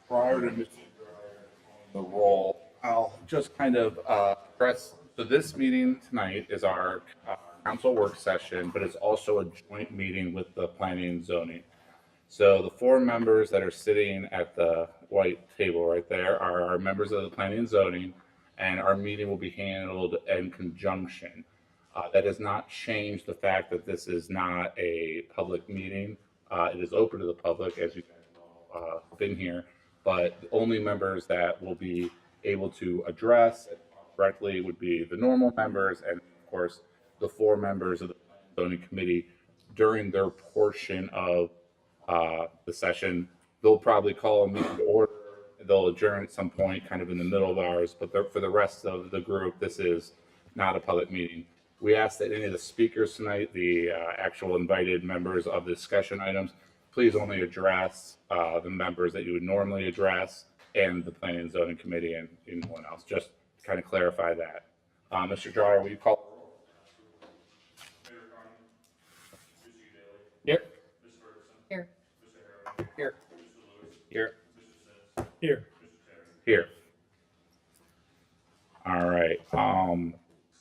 Prior to the roll, I'll just kind of address. So this meeting tonight is our council work session, but it's also a joint meeting with the planning and zoning. So the four members that are sitting at the white table right there are our members of the planning and zoning, and our meeting will be handled in conjunction. That does not change the fact that this is not a public meeting. It is open to the public, as you guys know, been here, but the only members that will be able to address directly would be the normal members, and of course, the four members of the zoning committee during their portion of the session. They'll probably call a meeting to order. They'll adjourn at some point, kind of in the middle of ours. But for the rest of the group, this is not a public meeting. We ask that any of the speakers tonight, the actual invited members of the discussion items, please only address the members that you would normally address and the planning and zoning committee and anyone else. Just to kind of clarify that. Mr. Dryer, will you call? Here. Here. Here. Here. Here. Here. All right.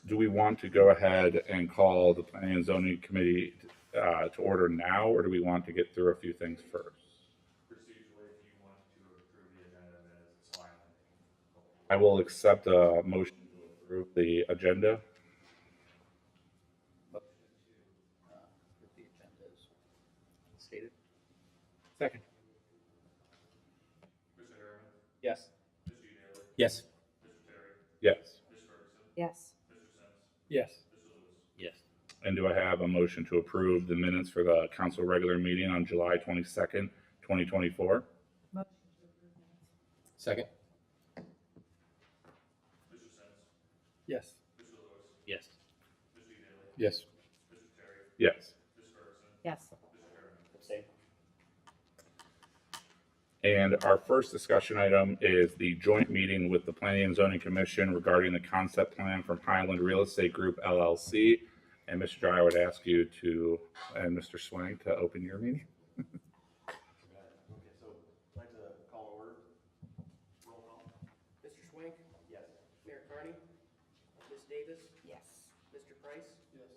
Do we want to go ahead and call the planning and zoning committee to order now, or do we want to get through a few things first? Procedurally, if you want to approve the agenda, then it's fine. I will accept a motion to approve the agenda. Approve the agenda as stated. Second. Mr. Harriman, Yes. Mr. Daly, Yes. Mr. Terry, Yes. Ms. Ferguson, Yes. Mr. Sims, Yes. Mr. Lewis. Yes. And do I have a motion to approve the minutes for the council regular meeting on July 22nd, 2024? Second. Mr. Sims, Yes. Mr. Lewis, Yes. Mr. Daly, Yes. Mr. Terry, Yes. Ms. Ferguson, Yes. Mr. Harriman. Abstain. And our first discussion item is the joint meeting with the Planning and Zoning Commission regarding the concept plan from Highland Real Estate Group LLC. And Mr. Dryer, I would ask you to, and Mr. Swank, to open your meeting. Okay, so I'd like to call order. Roll call. Mr. Schwank? Yes. Mayor Carney? Ms. Davis? Yes. Mr. Price? Yes.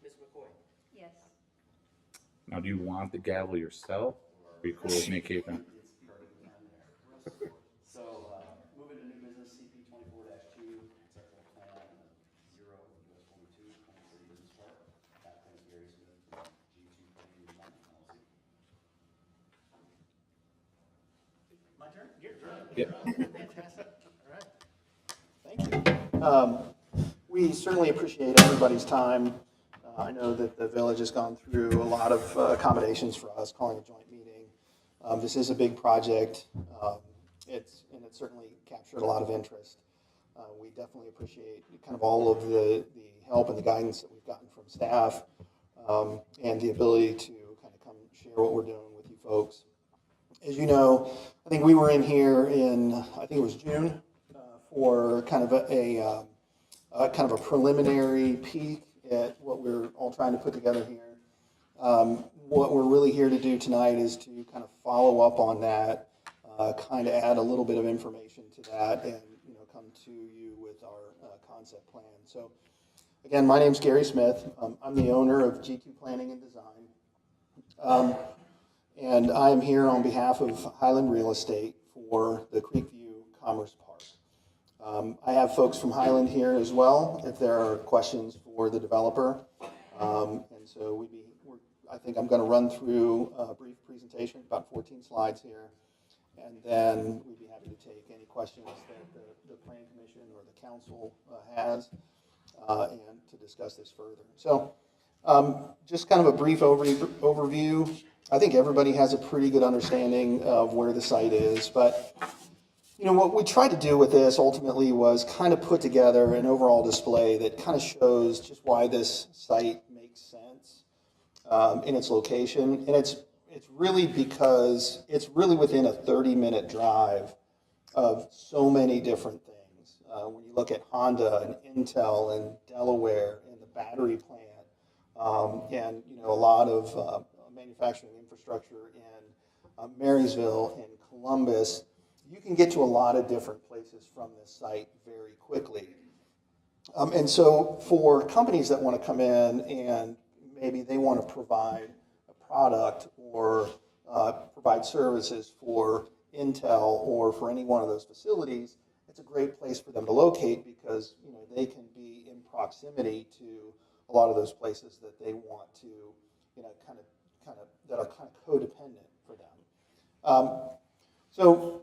Ms. McCoy? Yes. Now, do you want the gavel yourself? Or are you cool with me keeping? So, moving to new business, CP 24-2, conceptual plan, 0 US 42, Kansas City Business Park. Applicant is Gary Smith, G2 Planning and Design, LLC. My turn? Your turn. Yeah. Fantastic. All right. Thank you. We certainly appreciate everybody's time. I know that the village has gone through a lot of accommodations for us, calling a joint meeting. This is a big project. It's certainly captured a lot of interest. We definitely appreciate kind of all of the help and the guidance that we've gotten from staff, and the ability to kind of come share what we're doing with you folks. As you know, I think we were in here in, I think it was June, for kind of a preliminary peek at what we're all trying to put together here. What we're really here to do tonight is to kind of follow up on that, kind of add a little bit of information to that, and come to you with our concept plan. So, again, my name's Gary Smith. I'm the owner of G2 Planning and Design, and I am here on behalf of Highland Real Estate for the Creekview Commerce Park. I have folks from Highland here as well if there are questions for the developer, and so I think I'm going to run through a brief presentation, about 14 slides here, and then we'd be happy to take any questions that the Planning Commission or the Council has, and to discuss this further. So just kind of a brief overview. I think everybody has a pretty good understanding of where the site is, but what we tried to do with this ultimately was kind of put together an overall display that kind of shows just why this site makes sense in its location. And it's it's really because it's really within a 30-minute drive of so many different things. When you look at Honda and Intel and Delaware and the battery plant, and a lot of manufacturing infrastructure in Marysville and Columbus, you can get to a lot of different places from this site very quickly. And so for companies that want to come in and maybe they want to provide a product or provide services for Intel or for any one of those facilities, it's a great place for them to locate because they can be in proximity to a lot of those places that they want to, kind of that are kind of codependent for them. So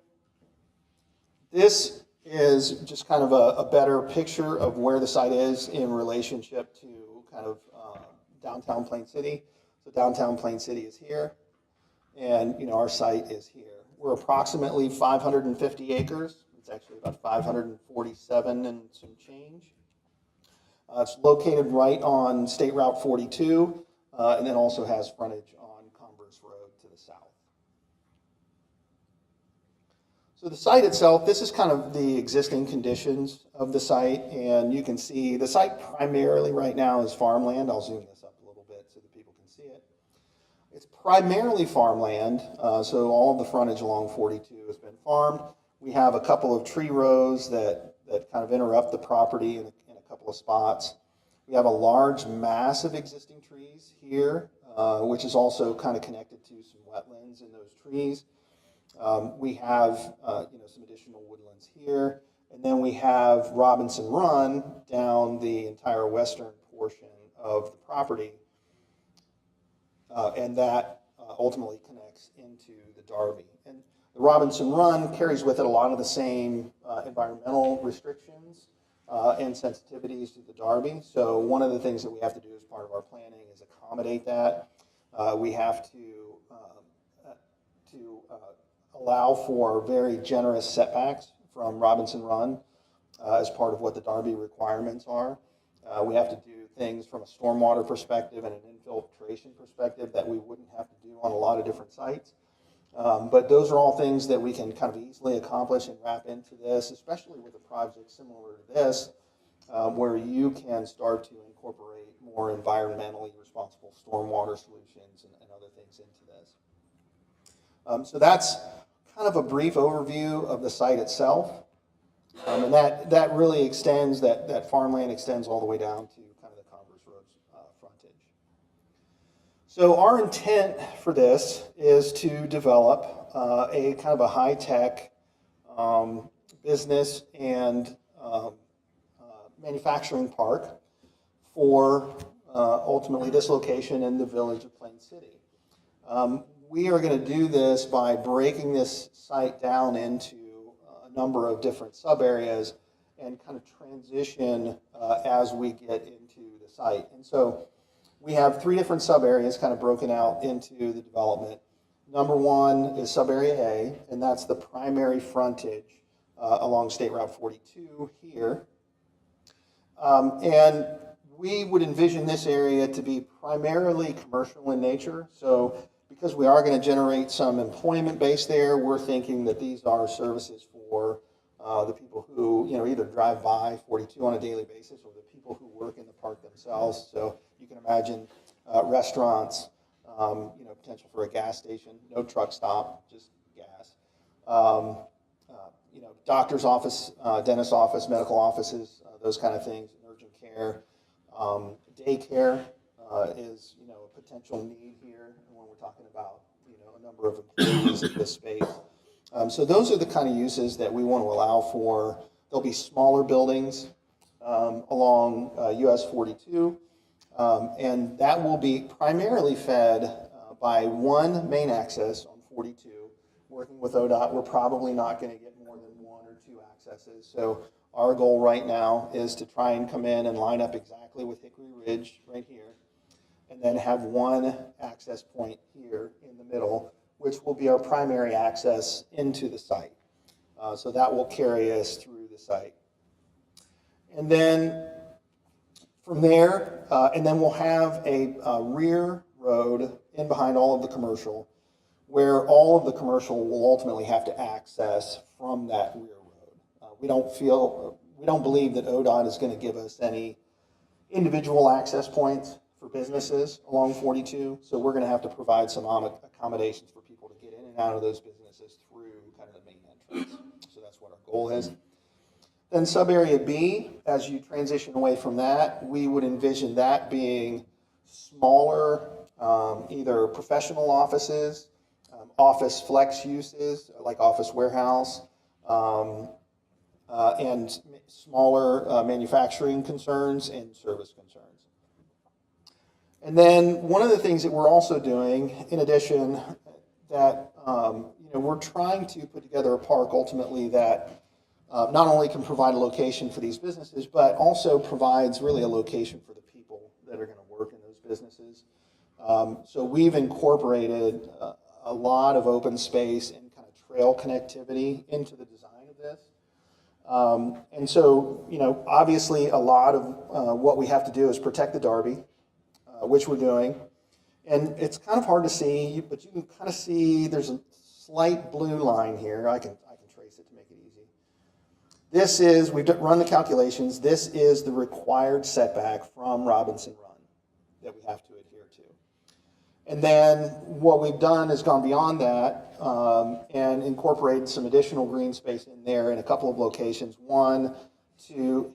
this is just kind of a better picture of where the site is in relationship to kind of downtown Plain City. So downtown Plain City is here, and our site is here. We're approximately 550 acres. It's actually about 547 and some change. It's located right on State Route 42, and then also has frontage on Converse Road to the south. So the site itself, this is kind of the existing conditions of the site, and you can see the site primarily right now is farmland. I'll zoom this up a little bit so that people can see it. It's primarily farmland, so all of the frontage along 42 has been farmed. We have a couple of tree rows that kind of interrupt the property in a couple of spots. We have a large mass of existing trees here, which is also kind of connected to some wetlands in those trees. We have some additional woodlands here, and then we have Robinson Run down the entire western portion of the property, and that ultimately connects into the Darby. And the Robinson Run carries with it a lot of the same environmental restrictions and sensitivities to the Darby. So one of the things that we have to do as part of our planning is accommodate that. We have to allow for very generous setbacks from Robinson Run as part of what the Darby requirements are. We have to do things from a stormwater perspective and an infiltration perspective that we wouldn't have to do on a lot of different sites. But those are all things that we can kind of easily accomplish and wrap into this, especially with a project similar to this, where you can start to incorporate more environmentally responsible stormwater solutions and other things into this. So that's kind of a brief overview of the site itself. And that really extends, that farmland extends all the way down to kind of the Converse Road frontage. So our intent for this is to develop a kind of a high-tech business and manufacturing park for ultimately this location in the village of Plain City. We are going to do this by breaking this site down into a number of different sub-areas and kind of transition as we get into the site. And so we have 3 different sub-areas kind of broken out into the development. Number 1 is sub-area A, and that's the primary frontage along State Route 42 here. And we would envision this area to be primarily commercial in nature. So because we are going to generate some employment base there, we're thinking that these are services for the people who either drive by 42 on a daily basis or the people who work in the park themselves. So you can imagine restaurants, potential for a gas station, no truck stop, just gas. Doctor's office, dentist's office, medical offices, those kind of things, urgent care, daycare is a potential need here when we're talking about a number of employees in this space. So those are the kind of uses that we want to allow for. There'll be smaller buildings along US 42, and that will be primarily fed by one main access on 42. Working with ODOT, we're probably not going to get more than 1 or 2 accesses. So our goal right now is to try and come in and line up exactly with Hickory Ridge right here, and then have one access point here in the middle, which will be our primary access into the site. So that will carry us through the site. And then from there, and then we'll have a rear road in behind all of the commercial where all of the commercial will ultimately have to access from that rear road. We don't believe that ODOT is going to give us any individual access points for businesses along 42, so we're going to have to provide some accommodations for people to get in and out of those businesses through kind of the main entrance. So that's what our goal is. Then sub-area B, as you transition away from that, we would envision that being smaller, either professional offices, office flex uses, like office warehouse, and smaller manufacturing concerns and service concerns. And then one of the things that we're also doing, in addition, that we're trying to put together a park ultimately that not only can provide a location for these businesses, but also provides really a location for the people that are going to work in those businesses. So we've incorporated a lot of open space and kind of trail connectivity into the design of this. And so, obviously a lot of what we have to do is protect the Darby, which we're doing. And it's kind of hard to see, but you can kind of see there's a slight blue line here. I can trace it to make it easy. This is, we've run the calculations, this is the required setback from Robinson Run that we have to adhere to. And then what we've done is gone beyond that and incorporated some additional green space in there in a couple of locations. One, to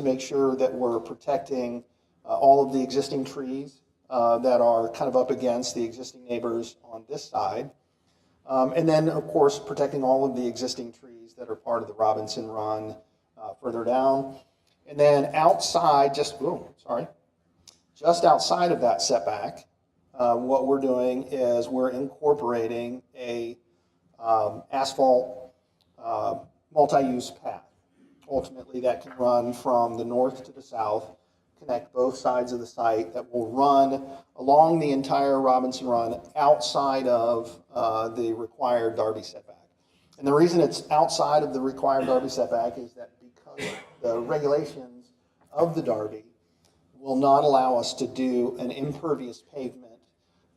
make sure that we're protecting all of the existing trees that are kind of up against the existing neighbors on this side. And then, of course, protecting all of the existing trees that are part of the Robinson Run further down. And then outside, just outside of that setback, what we're doing is we're incorporating a asphalt multi-use path. Ultimately, that can run from the north to the south, connect both sides of the site, that will run along the entire Robinson Run outside of the required Darby setback. And the reason it's outside of the required Darby setback is that because the regulations of the Darby will not allow us to do an impervious pavement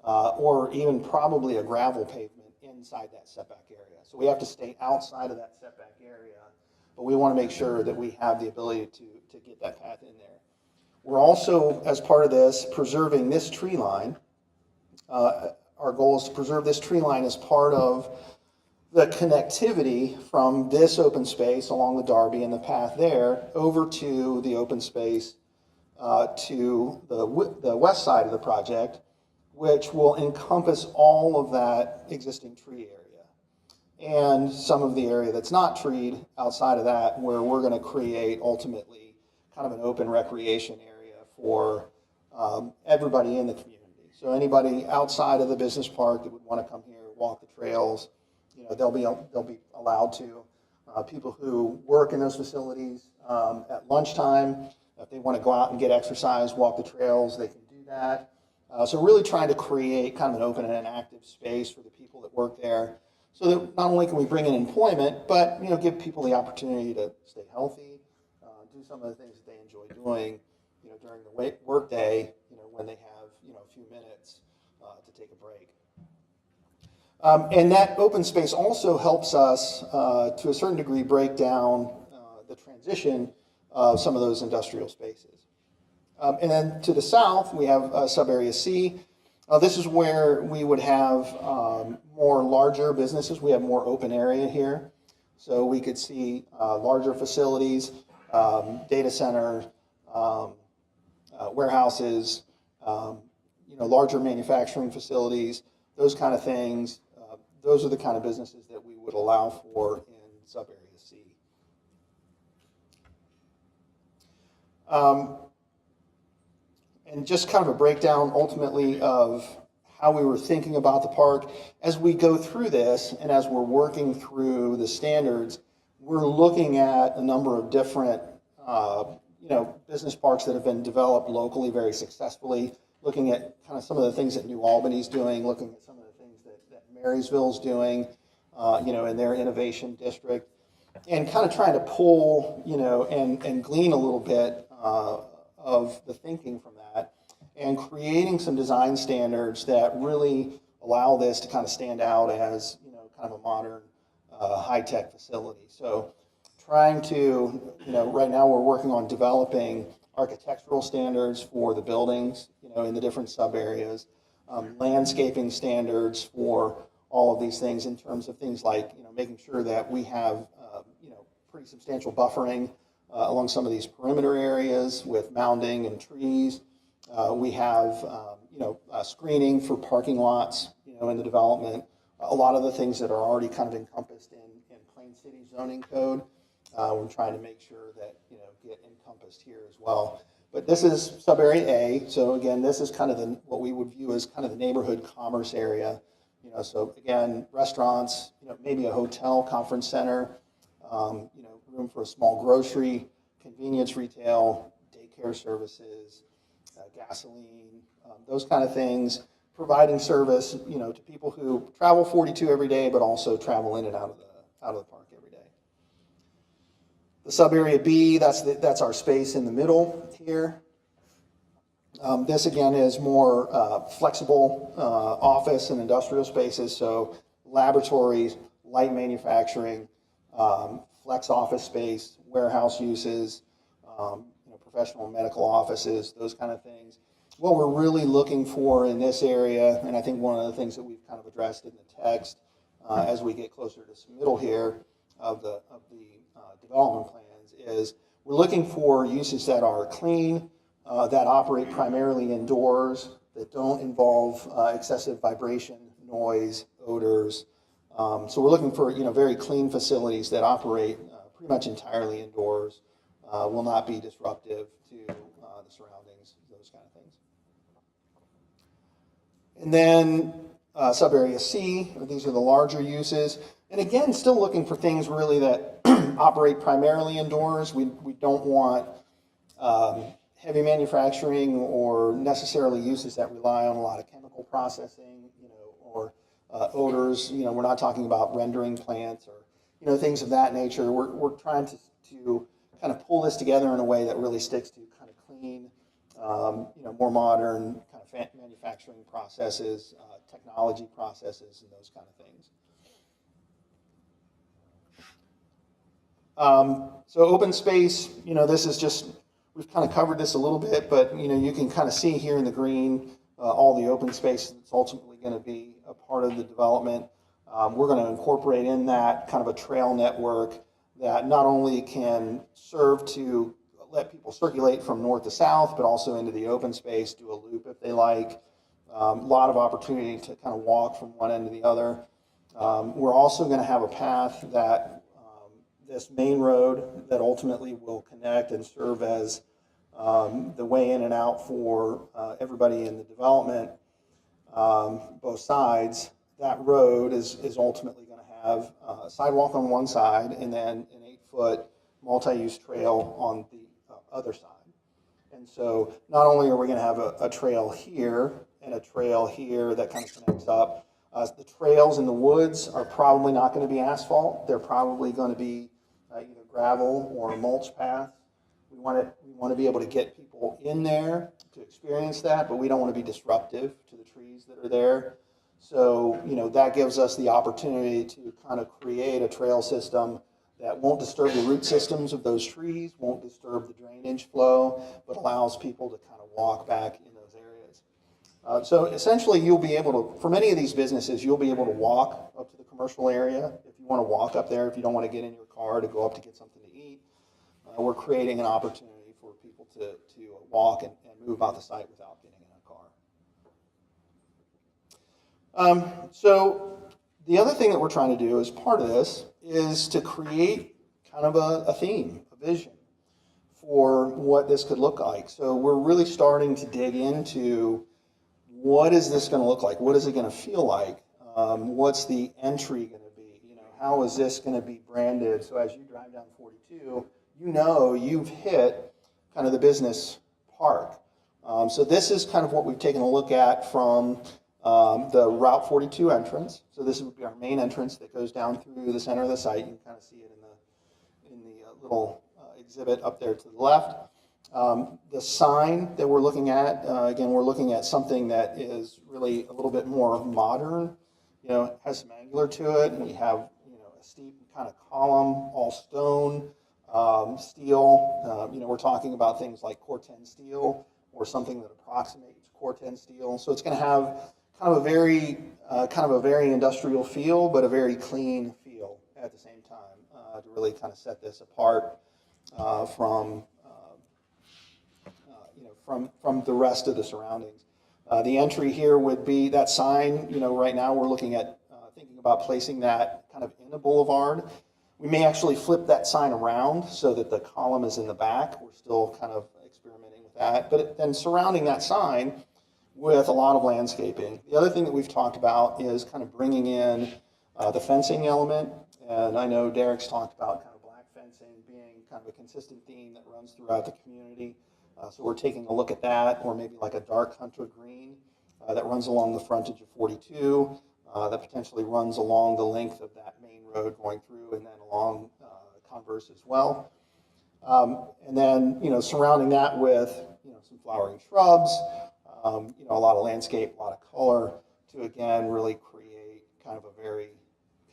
or even probably a gravel pavement inside that setback area. So we have to stay outside of that setback area, but we want to make sure that we have the ability to get that path in there. We're also, as part of this, preserving this tree line. Our goal is to preserve this tree line as part of the connectivity from this open space along the Darby and the path there over to the open space to the west side of the project, which will encompass all of that existing tree area and some of the area that's not treed outside of that, where we're going to create ultimately kind of an open recreation area for everybody in the community. So anybody outside of the business park that would want to come here, walk the trails, they'll be allowed to. People who work in those facilities at lunchtime, if they want to go out and get exercise, walk the trails, they can do that. So really trying to create kind of an open and an active space for the people that work there, so that not only can we bring in employment, but give people the opportunity to stay healthy, do some of the things that they enjoy doing, during the work day, when they have a few minutes to take a break. And that open space also helps us to a certain degree break down the transition of some of those industrial spaces. And then to the south, we have sub-area C. This is where we would have more larger businesses. We have more open area here. So we could see larger facilities, data centers, warehouses, larger manufacturing facilities, those kind of things. Those are the kind of businesses that we would allow for in sub-area C. And just kind of a breakdown ultimately of how we were thinking about the park. As we go through this and as we're working through the standards, we're looking at a number of different business parks that have been developed locally very successfully, looking at kind of some of the things that New Albany's doing, looking at some of the things that Marysville's doing, in their innovation district, and kind of trying to pull, and glean a little bit of the thinking from that, and creating some design standards that really allow this to kind of stand out as, kind of a modern, high-tech facility. So trying to, right now we're working on developing architectural standards for the buildings, in the different sub-areas, landscaping standards for all of these things in terms of things like, making sure that we have, pretty substantial buffering along some of these perimeter areas with mounding and trees. We have, screening for parking lots, in the development. A lot of the things that are already kind of encompassed in Plain City zoning code, we're trying to make sure that, get encompassed here as well. But this is sub-area A, so again, this is kind of what we would view as kind of the neighborhood commerce area. So again, restaurants, maybe a hotel, conference center, room for a small grocery, convenience retail, daycare services, gasoline, those kind of things, providing service, to people who travel 42 every day, but also travel in and out of the park every day. The sub-area B, that's our space in the middle here. This again is more flexible office and industrial spaces, so laboratories, light manufacturing, flex office space, warehouse uses, professional and medical offices, those kind of things. What we're really looking for in this area, and I think one of the things that we've kind of addressed in the text as we get closer to submittal here of the development plans, is we're looking for uses that are clean, that operate primarily indoors, that don't involve excessive vibration, noise, odors. So we're looking for very clean facilities that operate pretty much entirely indoors, will not be disruptive to the surroundings, those kind of things. And then sub-area C, these are the larger uses. And again, still looking for things really that operate primarily indoors. We don't want heavy manufacturing or necessarily uses that rely on a lot of chemical processing, or odors. We're not talking about rendering plants or things of that nature. We're trying to kind of pull this together in a way that really sticks to kind of clean, more modern kind of manufacturing processes, technology processes, and those kind of things. So open space, this is just, we've kind of covered this a little bit, but you can kind of see here in the green all the open space that's ultimately going to be a part of the development. We're going to incorporate in that kind of a trail network that not only can serve to let people circulate from north to south, but also into the open space, do a loop if they like. A lot of opportunity to kind of walk from one end to the other. We're also going to have a path that this main road that ultimately will connect and serve as the way in and out for everybody in the development, both sides. That road is ultimately going to have a sidewalk on one side and then an 8-foot multi-use trail on the other side. And so not only are we going to have a trail here and a trail here that kind of connects up, the trails in the woods are probably not going to be asphalt. They're probably going to be either gravel or a mulch path. We want to be able to get people in there to experience that, but we don't want to be disruptive to the trees that are there. So, that gives us the opportunity to kind of create a trail system that won't disturb the root systems of those trees, won't disturb the drainage flow, but allows people to kind of walk back in those areas. So essentially you'll be able to, for many of these businesses, you'll be able to walk up to the commercial area. If you want to walk up there, if you don't want to get in your car to go up to get something to eat, we're creating an opportunity for people to walk and move about the site without getting in a car. So the other thing that we're trying to do as part of this is to create kind of a theme, a vision for what this could look like. So we're really starting to dig into what is this going to look like? What is it going to feel like? What's the entry going to be? How is this going to be branded? So as you drive down 42, you've hit kind of the business park. So this is kind of what we've taken a look at from the Route 42 entrance. So this would be our main entrance that goes down through the center of the site. You can kind of see it in the little exhibit up there to the left. The sign that we're looking at, again, we're looking at something that is really a little bit more modern, has some angular to it, and we have, a steep kind of column, all stone, steel. We're talking about things like Corten steel or something that approximates Corten steel. So it's going to have kind of a very industrial feel, but a very clean feel at the same time to really kind of set this apart from the rest of the surroundings. The entry here would be that sign. Right now we're looking at thinking about placing that kind of in a boulevard. We may actually flip that sign around so that the column is in the back. We're still kind of experimenting with that. But then surrounding that sign with a lot of landscaping. The other thing that we've talked about is kind of bringing in the fencing element. And I know Derek's talked about kind of black fencing being kind of a consistent theme that runs throughout the community. So we're taking a look at that, or maybe like a dark hunter green that runs along the frontage of 42, that potentially runs along the length of that main road going through and then along Converse as well. And then, surrounding that with, some flowering shrubs, a lot of landscape, a lot of color to, again, really create kind of a very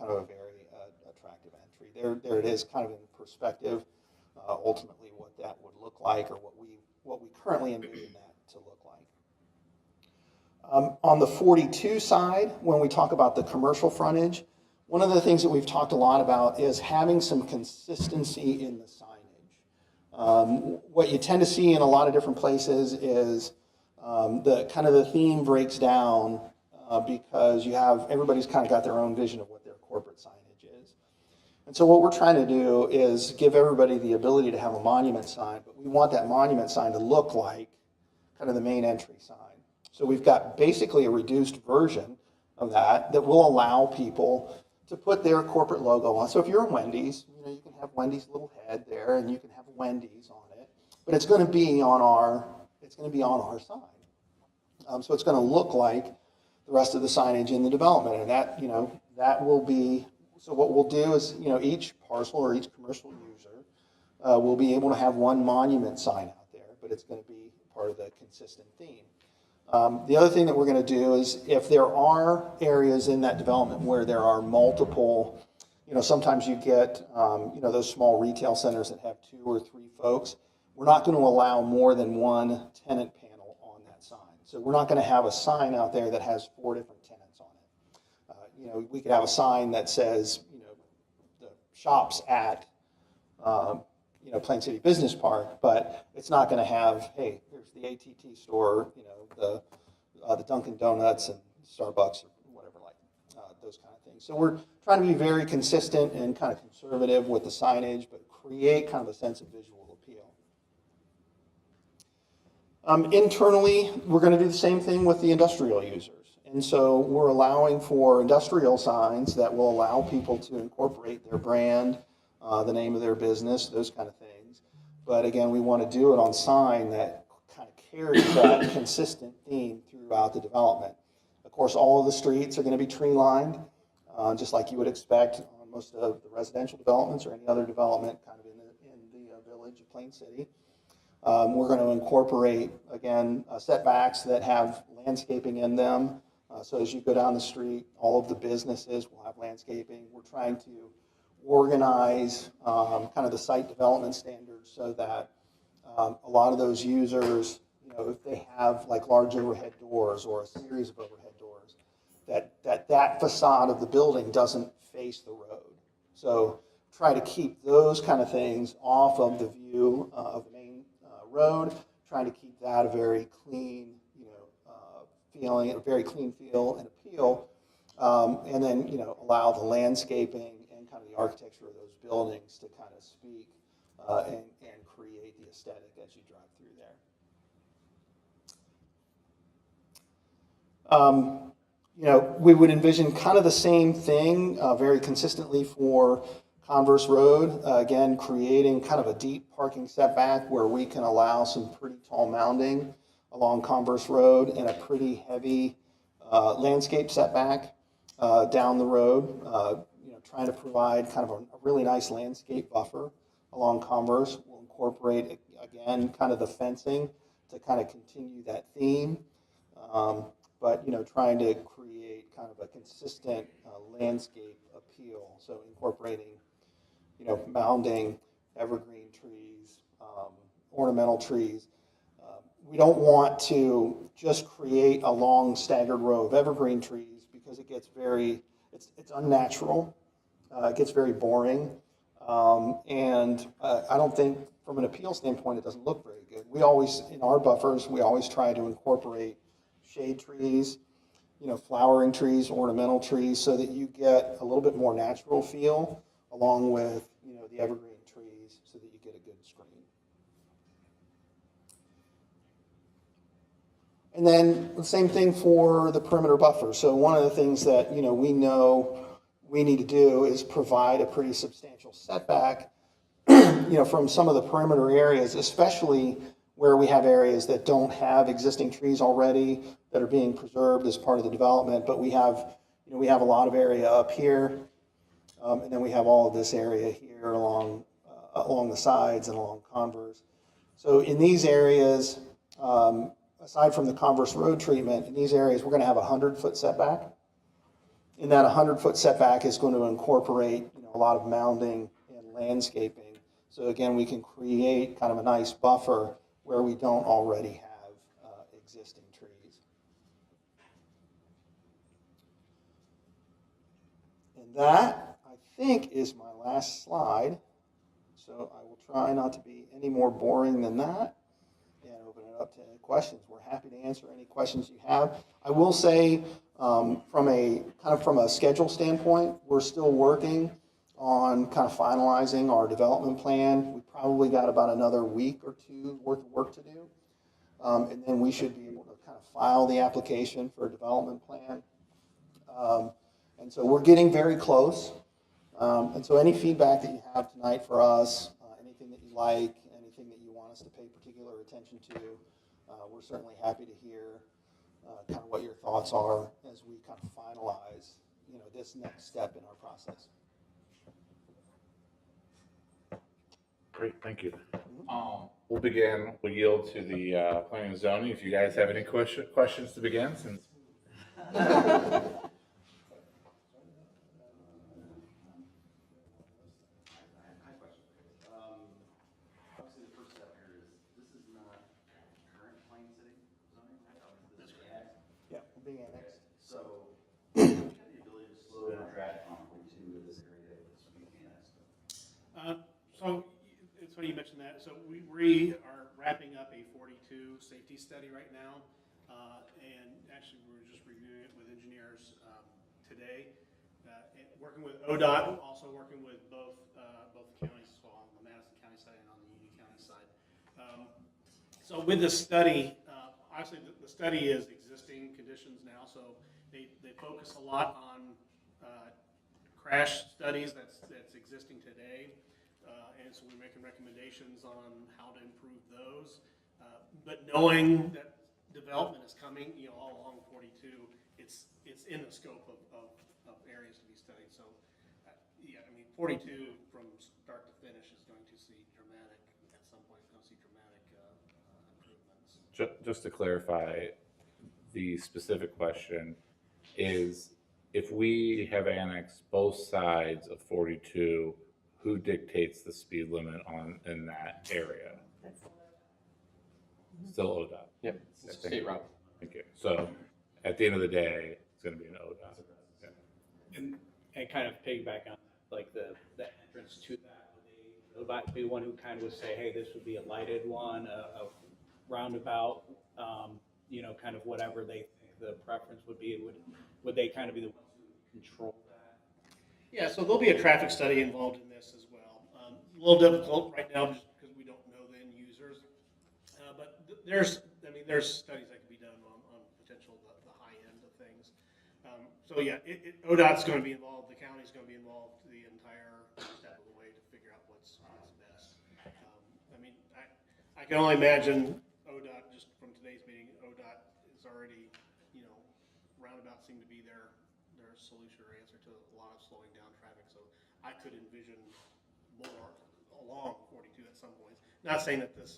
attractive entry. There it is, kind of in perspective, ultimately what that would look like, or what we currently envision that to look like. On the 42 side, when we talk about the commercial frontage, one of the things that we've talked a lot about is having some consistency in the signage. What you tend to see in a lot of different places is the theme breaks down because everybody's kind of got their own vision of what their corporate signage is. And so what we're trying to do is give everybody the ability to have a monument sign, but we want that monument sign to look like kind of the main entry sign. So we've got basically a reduced version of that will allow people to put their corporate logo on. So if you're a Wendy's, you can have Wendy's little head there, and you can have Wendy's on it, but it's going to be on our sign. So it's going to look like the rest of the signage in the development, and that will be. So what we'll do is, each parcel or each commercial user will be able to have one monument sign out there, but it's going to be part of the consistent theme. The other thing that we're going to do is, if there are areas in that development where there are multiple, sometimes you get, those small retail centers that have 2 or 3 folks, we're not going to allow more than one tenant panel on that sign. So we're not going to have a sign out there that has 4 different tenants on it. We could have a sign that says, the shops at, Plain City Business Park, but it's not going to have, hey, here's the AT&T store, the Dunkin' Donuts and Starbucks or whatever, like those kind of things. So we're trying to be very consistent and kind of conservative with the signage, but create kind of a sense of visual appeal. Internally, we're going to do the same thing with the industrial users. And so we're allowing for industrial signs that will allow people to incorporate their brand, the name of their business, those kind of things. But again, we want to do it on sign that kind of carries that consistent theme throughout the development. Of course, all of the streets are going to be tree lined, just like you would expect on most of the residential developments or any other development kind of in the village of Plain City. We're going to incorporate, again, setbacks that have landscaping in them. So as you go down the street, all of the businesses will have landscaping. We're trying to organize kind of the site development standards so that a lot of those users, if they have like large overhead doors or a series of overhead doors, that facade of the building doesn't face the road. So try to keep those kind of things off of the view of the main road, trying to keep that a very clean, feeling, a very clean feel and appeal, and then, allow the landscaping and kind of the architecture of those buildings to kind of speak and create the aesthetic as you drive through there. We would envision kind of the same thing very consistently for Converse Road, again, creating kind of a deep parking setback where we can allow some pretty tall mounding along Converse Road and a pretty heavy landscape setback down the road, trying to provide kind of a really nice landscape buffer along Converse. We'll incorporate, again, kind of the fencing to kind of continue that theme. But, trying to create kind of a consistent landscape appeal. So incorporating, mounding, evergreen trees, ornamental trees. We don't want to just create a long staggered row of evergreen trees because it gets it's unnatural. It gets very boring. And I don't think from an appeal standpoint, it doesn't look very good. In our buffers, we always try to incorporate shade trees, flowering trees, ornamental trees, so that you get a little bit more natural feel along with, the evergreen trees so that you get a good screen. And then the same thing for the perimeter buffer. So one of the things that, we know we need to do is provide a pretty substantial setback, from some of the perimeter areas, especially where we have areas that don't have existing trees already that are being preserved as part of the development. But we have a lot of area up here, and then we have all of this area here along the sides and along Converse. So in these areas, aside from the Converse Road treatment, in these areas, we're going to have a 100-foot setback. And that 100-foot setback is going to incorporate, a lot of mounding and landscaping. So again, we can create kind of a nice buffer where we don't already have existing trees. And that, I think, is my last slide. So I will try not to be any more boring than that and open it up to any questions. We're happy to answer any questions you have. I will say, from a schedule standpoint, we're still working on kind of finalizing our development plan. We probably got about another week or two worth of work to do. And then we should be able to kind of file the application for a development plan. And so we're getting very close. And so any feedback that you have tonight for us, anything that you like, anything that you want us to pay particular attention to, we're certainly happy to hear kind of what your thoughts are as we kind of finalize, this next step in our process. Great, thank you. We'll begin, we'll yield to the planning and zoning. If you guys have any questions to begin, since. Obviously, the first step here is, this is not current Plain City zoning, right? Obviously, this is annexed. Yeah, being annexed. So, we have the ability to slow down traffic on 42 in this area with this being annexed. So it's funny you mentioned that. So we are wrapping up a 42 safety study right now. And actually, we were just reviewing it with engineers today. And working with ODOT, also working with both counties, so on the Madison County side and on the Union County side. So with this study, obviously the study is existing conditions now, so they focus a lot on crash studies that's existing today. And so we're making recommendations on how to improve those. But knowing that development is coming, all along 42, it's in the scope of areas to be studied. So, yeah, I mean, 42 from start to finish is going to see dramatic, at some point, it's going to see dramatic improvements. Just to clarify, the specific question is, if we have annexed both sides of 42, who dictates the speed limit in that area? Still ODOT. Yep, Okay, state route. Thank you. So at the end of the day, it's going to be an ODOT. Yeah. And kind of piggyback on, like, the entrance to that, would they be one who kind of would say, hey, this would be a lighted one, a roundabout, kind of whatever they think the preference would be, would they kind of be the ones who control that? Yeah, so there'll be a traffic study involved in this as well. A little difficult right now just because we don't know the end users. But there's studies that can be done on potential the high end of things. So yeah, ODOT's going to be involved, the county's going to be involved the entire step of the way to figure out what's best. I mean, I can only imagine ODOT, just from today's meeting, ODOT is already, roundabouts seem to be their solution or answer to a lot of slowing down traffic. So I could envision more along 42 at some points. Not saying that this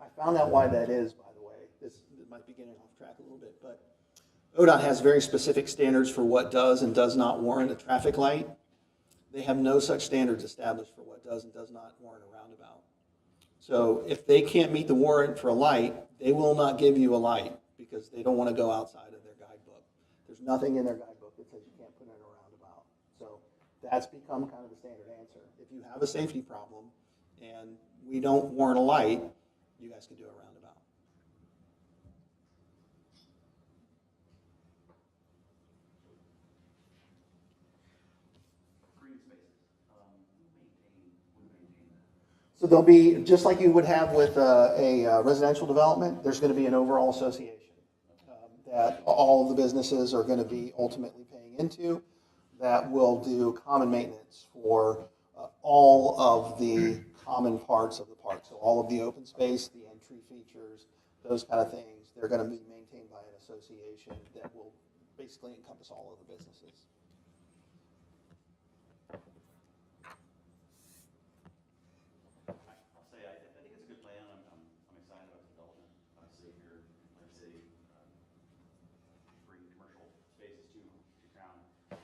I found out why that is, by the way. This might be getting off track a little bit, but ODOT has very specific standards for what does and does not warrant a traffic light. They have no such standards established for what does and does not warrant a roundabout. So if they can't meet the warrant for a light, they will not give you a light because they don't want to go outside of their guidebook. There's nothing in their guidebook that says you can't put in a roundabout. So that's become kind of the standard answer. If you have a safety problem and we don't warrant a light, you guys can do a roundabout. Green spaces, who maintain that? So there'll be, just like you would have with a residential development, there's going to be an overall association that all of the businesses are going to be ultimately paying into that will do common maintenance for all of the common parts of the park. So all of the open space, the entry features, those kind of things, they're going to be maintained by an association that will basically encompass all of the businesses. I'll say, I think it's a good plan. I'm excited about the development. Obviously, if you're, like I say, bringing commercial spaces to town. The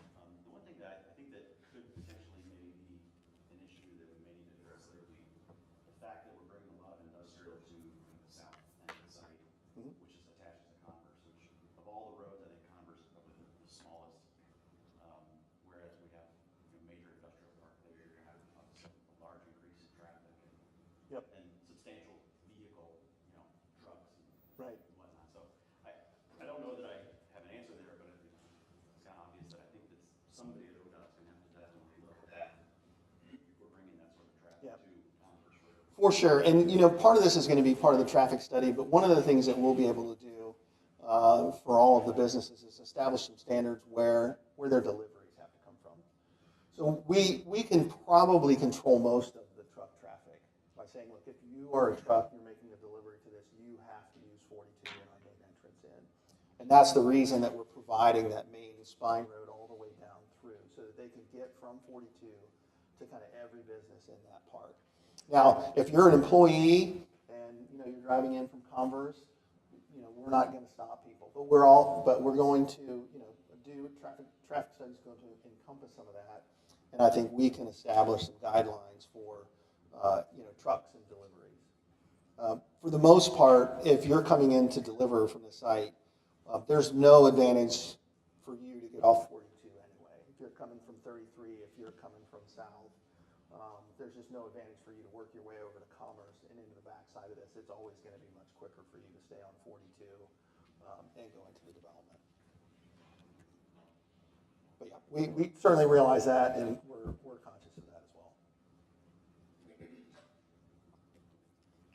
one thing that I think that could potentially maybe be an issue that we may need to address later would be the fact that we're bringing a lot of industrial to the south end of the site, which is attached to Converse, which of all the roads, I think Converse is probably the smallest. Whereas we have major industrial park there, you're gonna have obviously a large increase in traffic and substantial vehicle, trucks Right. and whatnot. So I don't know that I have an answer there, but it's kind of obvious that I think that somebody at ODOT's gonna have to definitely look at that. If we're bringing that sort of traffic Yeah. to Converse Road. For sure, and part of this is going to be part of the traffic study, but one of the things that we'll be able to do for all of the businesses is establish some standards where their deliveries have to come from. So we can probably control most of the truck traffic by saying, look, if you are a truck, you're making a delivery to this, you have to use 42 in our main entrance in. And that's the reason that we're providing that main spine road all the way down through, so that they can get from 42 to kind of every business in that park. Now, if you're an employee and you're driving in from Converse, we're not going to stop people, but we're going to do traffic studies going to encompass some of that, and I think we can establish some guidelines for trucks and deliveries. For the most part, if you're coming in to deliver from the site, there's no advantage for you to get off 42 anyway. If you're coming from 33, if you're coming from south, there's just no advantage for you to work your way over to Commerce and into the backside of this. It's always going to be much quicker for you to stay on 42 and go into the development. But yeah, we certainly realize that, and we're conscious of that as well.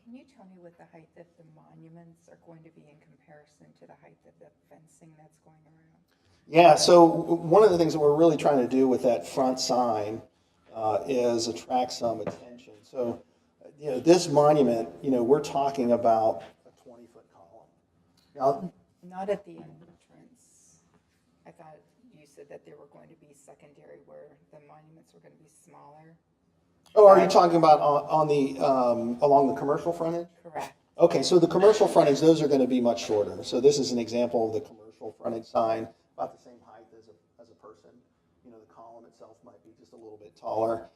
Can you tell me what the height of the monuments are going to be in comparison to the height of the fencing that's going around? Yeah, so one of the things that we're really trying to do with that front sign is attract some attention. So, this monument, we're talking about a 20-foot column. Now, Not at the entrance. I thought you said that there were going to be secondary where the monuments were going to be smaller. oh, are you talking about on the along the commercial frontage? Correct. Okay, so the commercial frontage, those are going to be much shorter. So this is an example of the commercial frontage sign, about the same height as a person. The column itself might be just a little bit taller.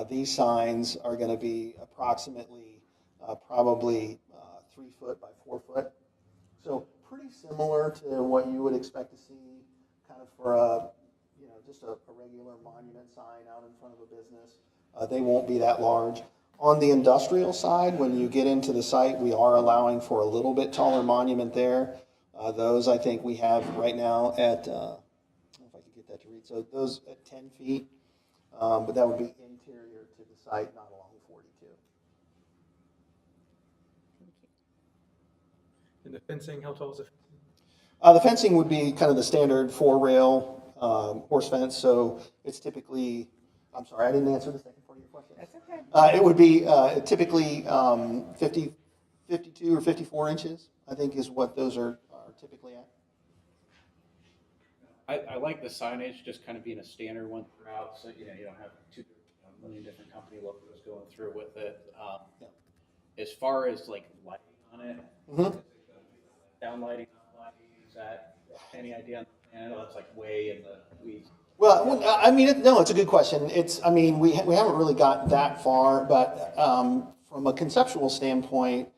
These signs are going to be approximately probably 3 foot by 4 foot. So pretty similar to what you would expect to see kind of for just a regular monument sign out in front of a business. They won't be that large. On the industrial side, when you get into the site, we are allowing for a little bit taller monument there. Those I think we have right now at, I don't know if I could get that to read, so those at 10 feet, but that would be interior to the site, not along 42. Thank you. And the fencing, how tall is it? The fencing would be kind of the standard 4-rail horse fence, so it's typically, I'm sorry, I didn't answer the second part of your question. That's okay. It would be typically 52 or 54 inches, I think is what those are typically at. I like the signage just kind of being a standard one throughout, so you don't have a million different company logos going through with it. Yeah. As far as like lighting on it? Mhm. Down lighting, up lighting, is that any idea on the plan? I know it's like way in the weeds. Well, I mean, no, it's a good question. I mean, we haven't really got that far, but from a conceptual standpoint,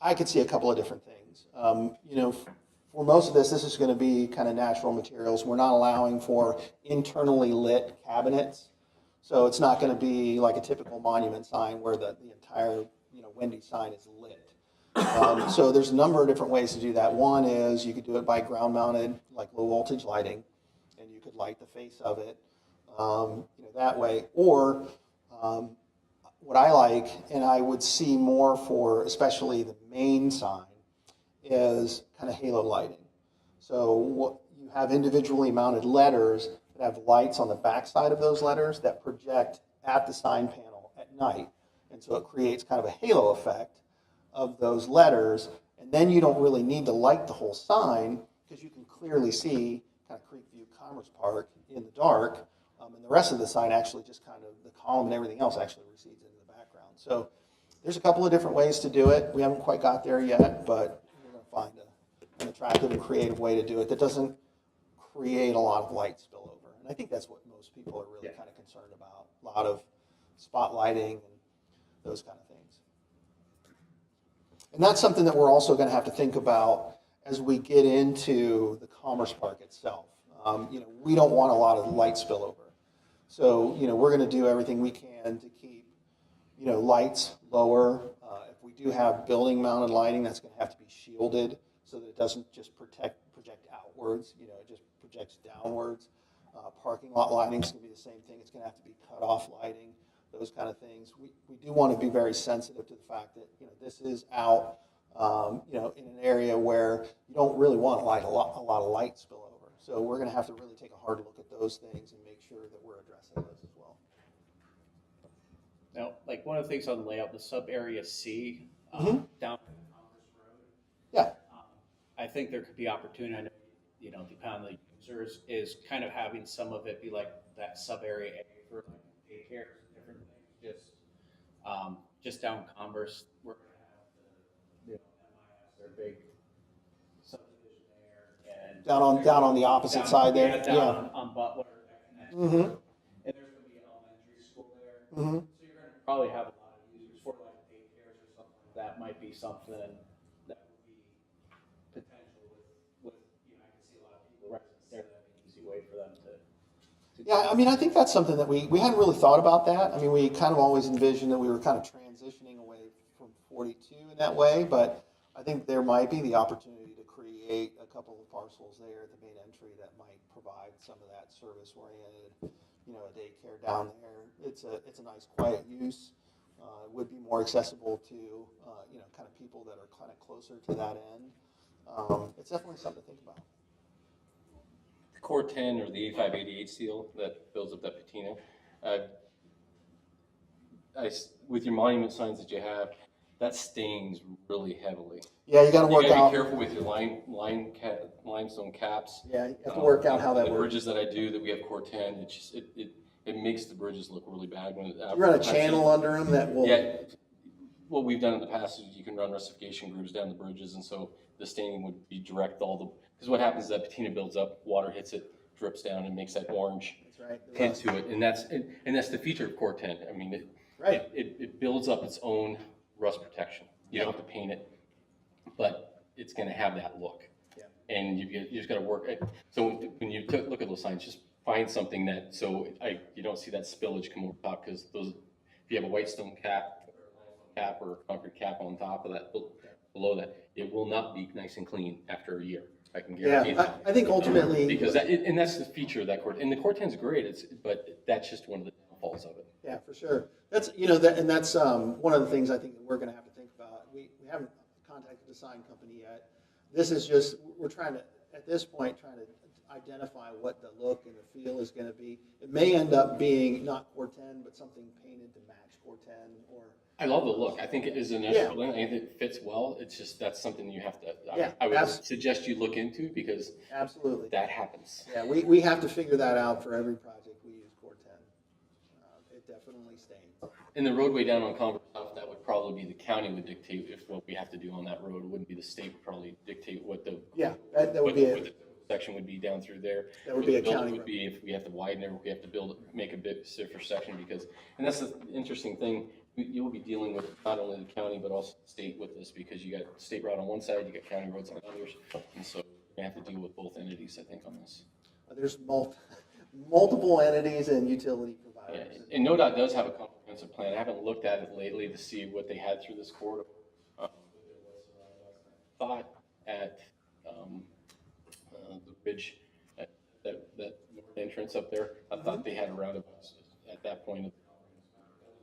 I could see a couple of different things. For most of this is going to be kind of natural materials. We're not allowing for internally lit cabinets. So it's not going to be like a typical monument sign where the entire, Wendy's sign is lit. So there's a number of different ways to do that. One is you could do it by ground mounted, like low voltage lighting, and you could light the face of it, that way. Or what I like, and I would see more for especially the main sign, is kind of halo lighting. So what you have individually mounted letters that have lights on the backside of those letters that project at the sign panel at night. And so it creates kind of a halo effect of those letters. And then you don't really need to light the whole sign because you can clearly see kind of Creekview Commerce Park in the dark. And the rest of the sign actually just kind of, the column and everything else actually recedes into the background. So there's a couple of different ways to do it. We haven't quite got there yet, but we're going to find an attractive and creative way to do it that doesn't create a lot of light spillover. And I think that's what most people are really kind of concerned about. A lot of spotlighting and those kind of things. And that's something that we're also going to have to think about as we get into the Commerce Park itself. We don't want a lot of light spillover. So, we're going to do everything we can to keep, lights lower. If we do have building mounted lighting, that's going to have to be shielded so that it doesn't just project outwards, it just projects downwards. Parking lot lighting is going to be the same thing. It's going to have to be cut off lighting, those kind of things. We do want to be very sensitive to the fact that, this is out, in an area where you don't really want a lot of light spillover. So we're going to have to really take a hard look at those things and make sure that we're addressing those as well. Now, like one of the things on the layout, the sub area C, Mhm. down Congress Road. Yeah. I think there could be opportunity, I know, depending on the users, is kind of having some of it be like that sub area A for like daycare, different things, just down Converse, we're gonna have the, MIS, their big subdivision there, and. Down on the opposite Down- side there? Yeah, down on Butler. next to Mhm. it. And there's gonna be an elementary school there. Mhm. So you're gonna probably have a lot of users for like daycares or something like that, might be something that would be potential with, I can see a lot of people residents there, that'd be an easy way for them to. Yeah, I mean, I think that's something that we hadn't really thought about that. I mean, we kind of always envisioned that we were kind of transitioning away from 42 in that way, but I think there might be the opportunity to create a couple of parcels there at the main entry that might provide some of that service-oriented, a daycare down there. It's a nice, quiet use. It would be more accessible to, kind of people that are kind of closer to that end. It's definitely something to think about. Core 10 or the A588 seal that builds up that patina. With your monument signs that you have, that stains really heavily. Yeah, you got to You work gotta out. be careful with your limestone caps. Yeah, you have to work out how that The works. bridges that I do that we have Core 10, it makes the bridges look really bad when You run a channel under them that will. Yeah, what we've done in the past is you can run rustification grooves down the bridges, and so the staining would be direct because what happens is that patina builds up, water hits it, drips down, and makes that orange That's right. tint to it, and that's the feature of Core 10. I mean, it builds up its own rust protection. You don't have to paint it, but it's going to have that look. Yeah. And you just got to work it. So when you look at those signs, just find something that you don't see that spillage come over top, because if you have a white stone cap or concrete cap on top of that, below that, it will not be nice and clean after a year. I can guarantee that. I think ultimately. Because that's the feature of that Core. And the Core 10 is great, but that's just one of the downfalls of it. Yeah, for sure. That's, that's one of the things I think that we're going to have to think about. We haven't contacted the sign company yet. This is just, we're trying to, at this point, trying to identify what the look and the feel is going to be. It may end up being not Core 10, but something painted to match Core 10 or. I love the look. I think it is an initial thing. I think it fits well. It's just, that's something you have to, I would suggest you look into, because absolutely that happens. Yeah, we have to figure that out for every project we use Core 10. definitely stains. In the roadway down on Converse South, that would probably be the county would dictate if what we have to do on that road. It wouldn't be the state would probably dictate what the. Yeah, that would what be what a, the section would be down through there. that would What be the a building county would road. be if we have to widen it, or we have to make a bit stiffer section because, and that's the interesting thing. You'll be dealing with not only the county, but also the state with this because you got state road on one side, you got county roads on others. And so you have to deal with both entities, I think, on this. There's multiple entities and utility Yeah, providers. and NODOT does have a comprehensive plan. I haven't looked at it lately to see what they had through this corridor. Thought at the bridge, at that north entrance up there, I thought they had a roundabout at that point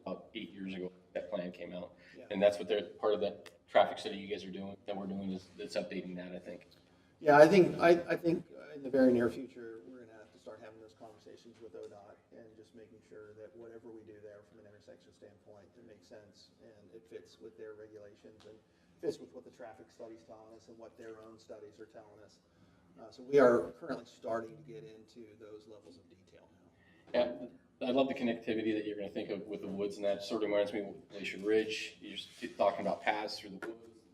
about 8 years ago. That plan came out, Yeah. and that's what they're part of the traffic study you guys are doing. That we're doing is it's updating that. I think. Yeah, I think in the very near future, we're gonna have to start having those conversations with ODOT and just making sure that whatever we do there from an intersection standpoint, it makes sense and it fits with their regulations and fits with what the traffic study's telling us and what their own studies are telling us. So we are currently starting to get into those levels of detail now. Yeah, I love the connectivity that you're going to think of with the woods, and that sort of reminds me of Glacier Ridge. You're just talking about paths through the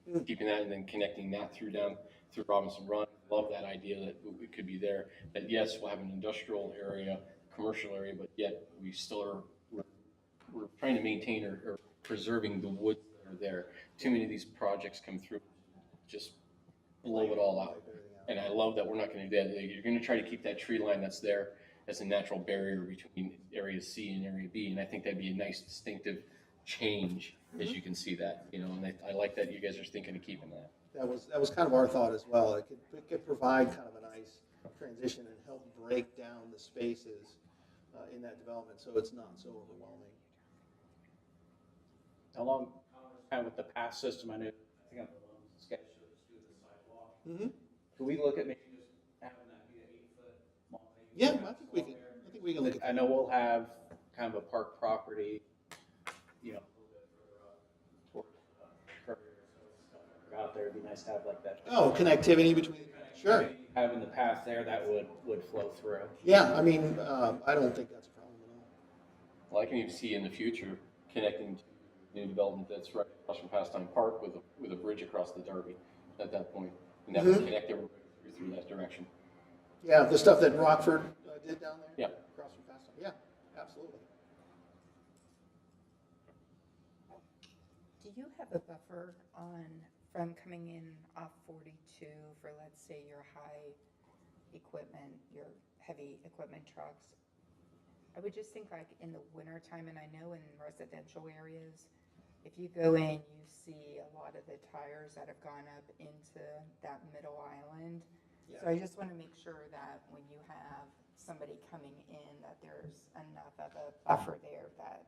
woods, keeping that, and then connecting that through down through Robinson Run. Love that idea that we could be there. That yes, we'll have an industrial area, commercial area, but yet we still are we're trying to maintain or preserving the woods that are there. Too many of these projects come through, just blow it all out. And I love that we're not going to do that. You're going to try to keep that tree line that's there as a natural barrier between area C and area B. And I think that'd be a nice distinctive change as you can see that, you know, and I like that you guys are thinking of keeping that. That was kind of our thought as well. It could provide kind of a nice transition and help break down the spaces in that development so it's not so overwhelming. Along, kind of with the pass system, I think I'm the one sketch to do the sidewalk. Mm-hmm. Could we look at maybe just having that be an 8-foot long? Yeah, I think we can look at that. I know we'll have kind of a park property, you know, a little bit further up toward Courier, so it's out there. It'd be nice to have like that. Oh, connectivity between, sure. Having the path there that would flow through. Yeah, I mean, I don't think that's a problem at all. Well, I can even see in the future connecting to new development that's right across from Pastime Park with a bridge across the Derby at that point. And that would connect everybody through that direction. Yeah, the stuff that Rockford did down there? Yeah. Across from Pastime, yeah, absolutely. Do you have a buffer from coming in off 42 for, let's say, your high equipment, your heavy equipment trucks? I would just think like in the wintertime, and I know in residential areas, if you go in, you see a lot of the tires that have gone up into that middle island. So I just want to make sure that when you have somebody coming in, that there's enough of a buffer there that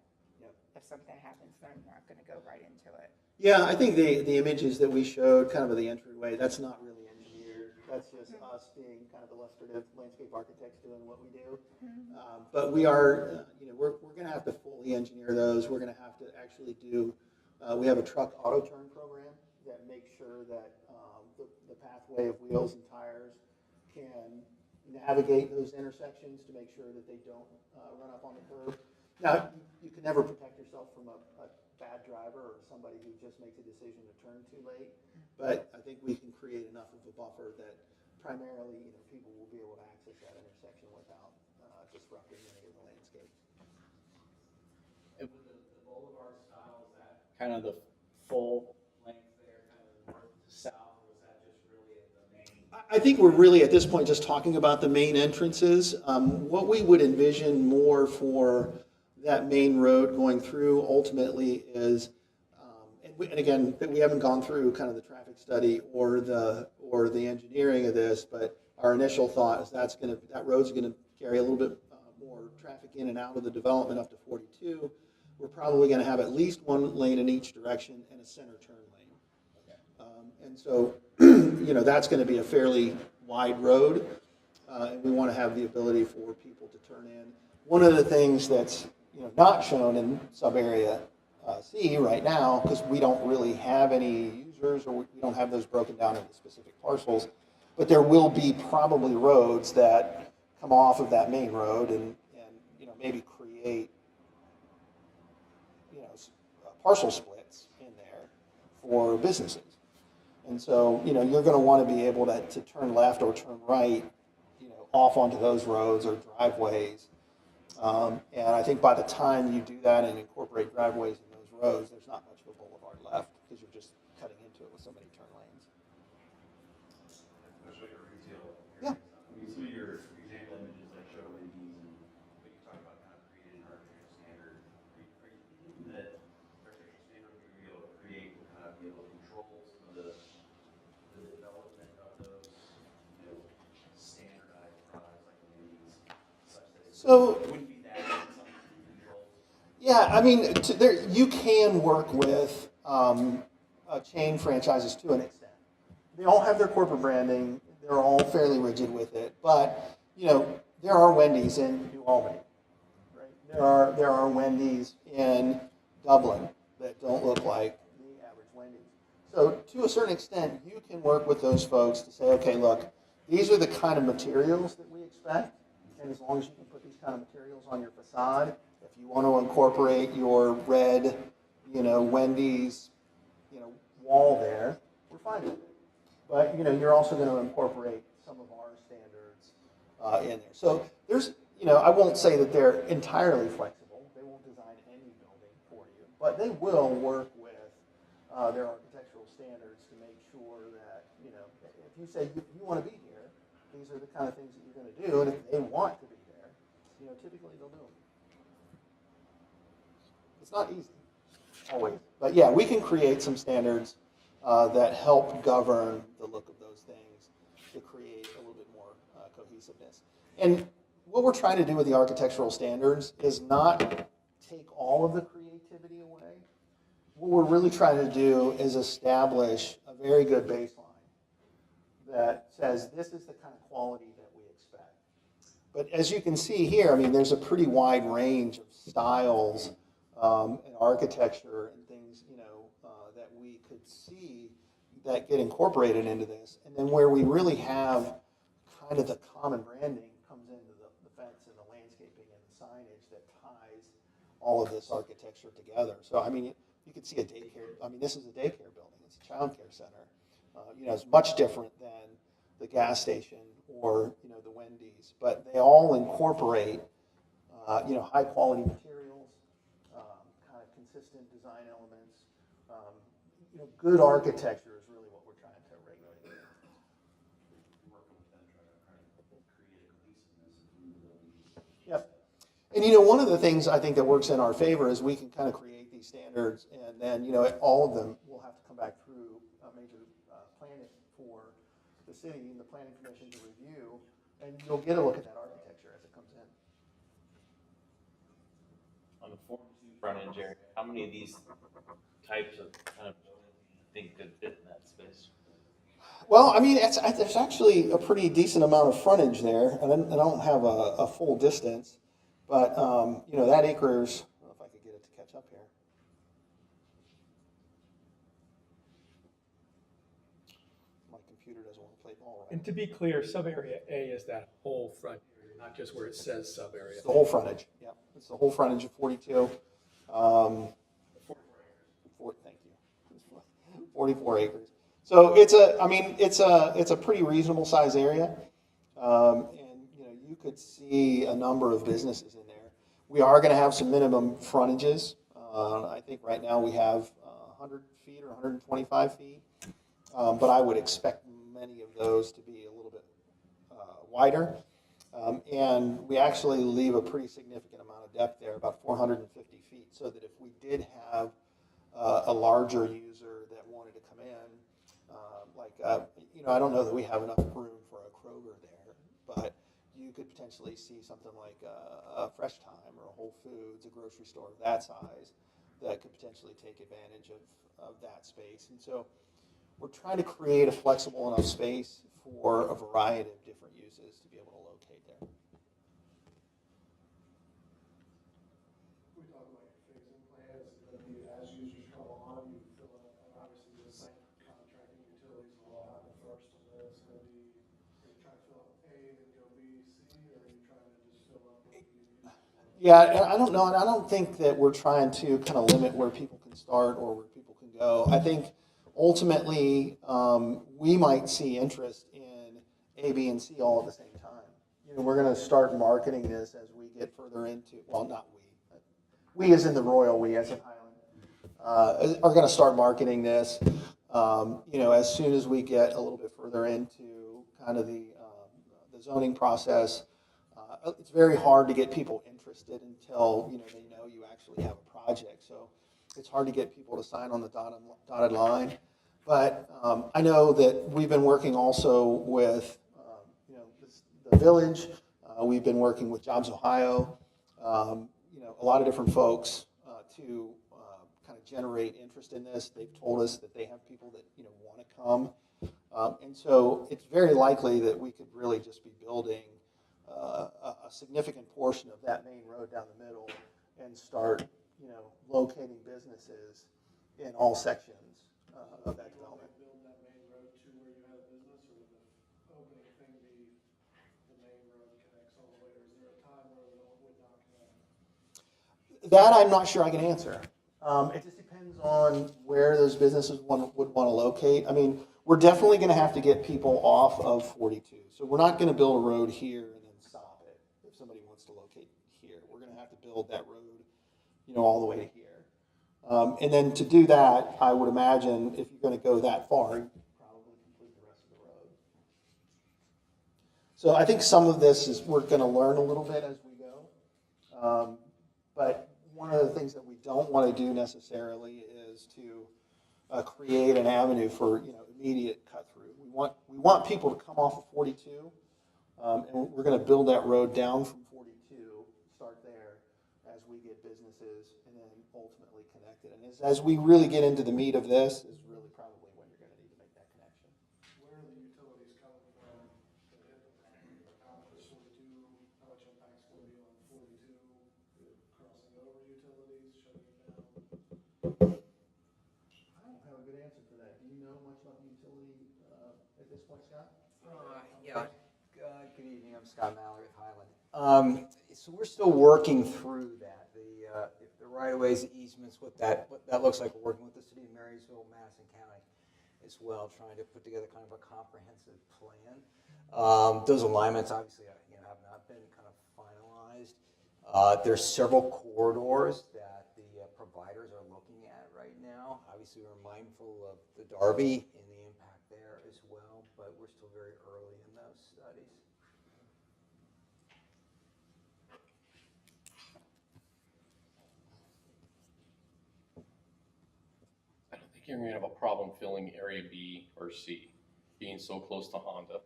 if something happens, they're not going to go right into it. Yeah, I think the images that we showed, kind of the entryway, that's not really engineered. That's just us being kind of illustrative landscape architects doing what we do. But we are, we're going to have to fully engineer those. We're going to have to actually do, we have a truck auto turn program that makes sure that the pathway of wheels and tires can navigate those intersections to make sure that they don't run up on the curb. Now, you can never protect yourself from a bad driver or somebody who just makes a decision to turn too late. But I think we can create enough of a buffer that primarily, people will be able to access that intersection without disrupting any of the landscape. And with the boulevard style, is that kind of the full length there, kind of north to south, or is that just really at the main? I think we're really at this point just talking about the main entrances. What we would envision more for that main road going through ultimately is, and again, we haven't gone through kind of the traffic study or the engineering of this, but our initial thought is that road's going to carry a little bit more traffic in and out of the development up to 42. We're probably going to have at least one lane in each direction and a center turn lane. And so, that's going to be a fairly wide road, and we want to have the ability for people to turn in. One of the things that's not shown in sub-area C right now, because we don't really have any users or we don't have those broken down into specific parcels, but there will be probably roads that come off of that main road and maybe create parcel splits in there for businesses. And so, you know, you're going to want to be able to turn left or turn right, you know, off onto those roads or driveways. And I think by the time you do that and incorporate driveways in those roads, there's not much of a boulevard left because you're just cutting into it with so many turn lanes. Especially for retail. Yeah. I mean, some of your example images that show Wendy's and what you talk about kind of creating an architectural standard. Are you thinking that architectural standard will be able to create, will kind of be able to control some of the development of those, you know, standardized products like Wendy's, such that it wouldn't be that something controlled? Yeah, I mean, you can work with chain franchises to an extent. They all have their corporate branding. They're all fairly rigid with it. But, you know, there are Wendy's in New Albany, right? There are Wendy's in Dublin that don't look like the average Wendy's. So to a certain extent, you can work with those folks to say, okay, look, these are the kind of materials that we expect. And as long as you can put these kind of materials on your facade, if you want to incorporate your red, you know, Wendy's, you know, wall there, we're fine with it. But, you know, you're also going to incorporate some of our standards in there. So there's, you know, I won't say that they're entirely flexible. They won't design any building for you, but they will work with their architectural standards to make sure that, you know, if you say you want to be here, these are the kind of things that you're going to do, and if they want to be there, you know, typically they'll do them. It's not easy, always. But yeah, we can create some standards that help govern the look of those things to create a little bit more cohesiveness. And what we're trying to do with the architectural standards is not take all of the creativity away. What we're really trying to do is establish a very good baseline that says this is the kind of quality that we expect. But as you can see here, I mean, there's a pretty wide range of styles and architecture and things, you know, that we could see that get incorporated into this. And then where we really have kind of the common branding comes into the fence and the landscaping and the signage that ties all of this architecture together. So, I mean, you could see a daycare. I mean, this is a daycare building. It's a child care center. You know, it's much different than the gas station or, you know, the Wendy's. But they all incorporate, you know, high quality materials, kind of consistent design elements. You know, good architecture is really what we're trying to regulate. Working with them, trying to create a cohesiveness in the buildings. Yep. And, you know, one of the things I think that works in our favor is we can kind of create these standards, and then, you know, all of them will have to come back through a major planning for the city and the planning commission to review, and you'll get a look at that architecture as it comes in. On the 42 frontage area, how many of these types of kind of buildings do you think could fit in that space? Well, I mean, there's actually a pretty decent amount of frontage there, and I don't have a full distance, but, you know, that acres, I don't know if I could get it to catch up here. My computer doesn't want to play ball right. And to be clear, sub-area A is that whole front area, not just where it says sub-area. It's the whole frontage, yeah. It's the whole frontage of 42. Thank you. 44 acres. So it's a pretty reasonable size area. And, you know, you could see a number of businesses in there. We are going to have some minimum frontages. I think right now we have 100 feet or 125 feet. But I would expect many of those to be a little bit wider. And we actually leave a pretty significant amount of depth there, about 450 feet, so that if we did have a larger user that wanted to come in, you know, I don't know that we have enough room for a Kroger there, but you could potentially see something like a Fresh Time or a Whole Foods, a grocery store of that size, that could potentially take advantage of that space. And so we're trying to create a flexible enough space for a variety of different uses to be able to locate there. We talk about phasing plans, and then as users come on, you fill out, obviously, the site contracting utilities will all happen first, and then it's going to be, are you trying to fill up A, then go B, C, or are you trying to just fill up what you need? Yeah, I don't know, and I don't think that we're trying to kind of limit where people can can start or where people can go. I think ultimately, we might see interest in A, B, and C all at the same time. You know, we're going to start marketing this as we get further into, well, not we, but we as in the royal we as in Highland, are going to start marketing this, you know, as soon as we get a little bit further into kind of the zoning process. It's very hard to get people interested until, you know, they know you actually have a project. So it's hard to get people to sign on the dotted line. But I know that we've been working also with, you know, the village. We've been working with Jobs Ohio, you know, a lot of different folks to kind of generate interest in this. They've told us that they have people that, you know, want to come. And so it's very likely that we could really just be building a significant portion of that main road down the middle and start, you know, locating businesses in all sections of that development. Build that main road to where you have a business, or would the opening thing be the main road connects all the way, or is there a time where it would not connect? That I'm not sure I can answer. It just depends on where those businesses would want to locate. I mean, we're definitely going to have to get people off of 42. So we're not going to build a road here and then stop it if somebody wants to locate here. We're going to have to build that road, you know, all the way to here. And then to do that, I would imagine if you're going to go that far, you probably complete the rest of the road. So I think some of this is we're going to learn a little bit as we go. But one of the things that we don't want to do necessarily is to create an avenue for, you know, immediate cut through. We want people to come off of 42, and we're going to build that road down from 42, start there as we get businesses, and then ultimately connect it. And as we really get into the meat of this, is really probably when you're going to need to make that connection. Where are the utilities coming from to hit the property? How much is 42, how much impact's going to be on 42, crossing over utilities, shutting it down? I don't have a good answer for that. Do you know much about the utility at this point, Scott? Yeah. Good evening. I'm Scott Mallory at Highland. So we're still working through that. The right-of-ways, the easements, what that looks like. We're working with the city of Marysville, Madison County, as well, trying to put together kind of a comprehensive plan. Those alignments, obviously, you know, have not been kind of finalized. There's several corridors that the providers are looking at right now. Obviously, we're mindful of the Darby and the impact there as well, but we're still very early in those studies. I don't think you're gonna have a problem filling area B or C, being so close to Honda,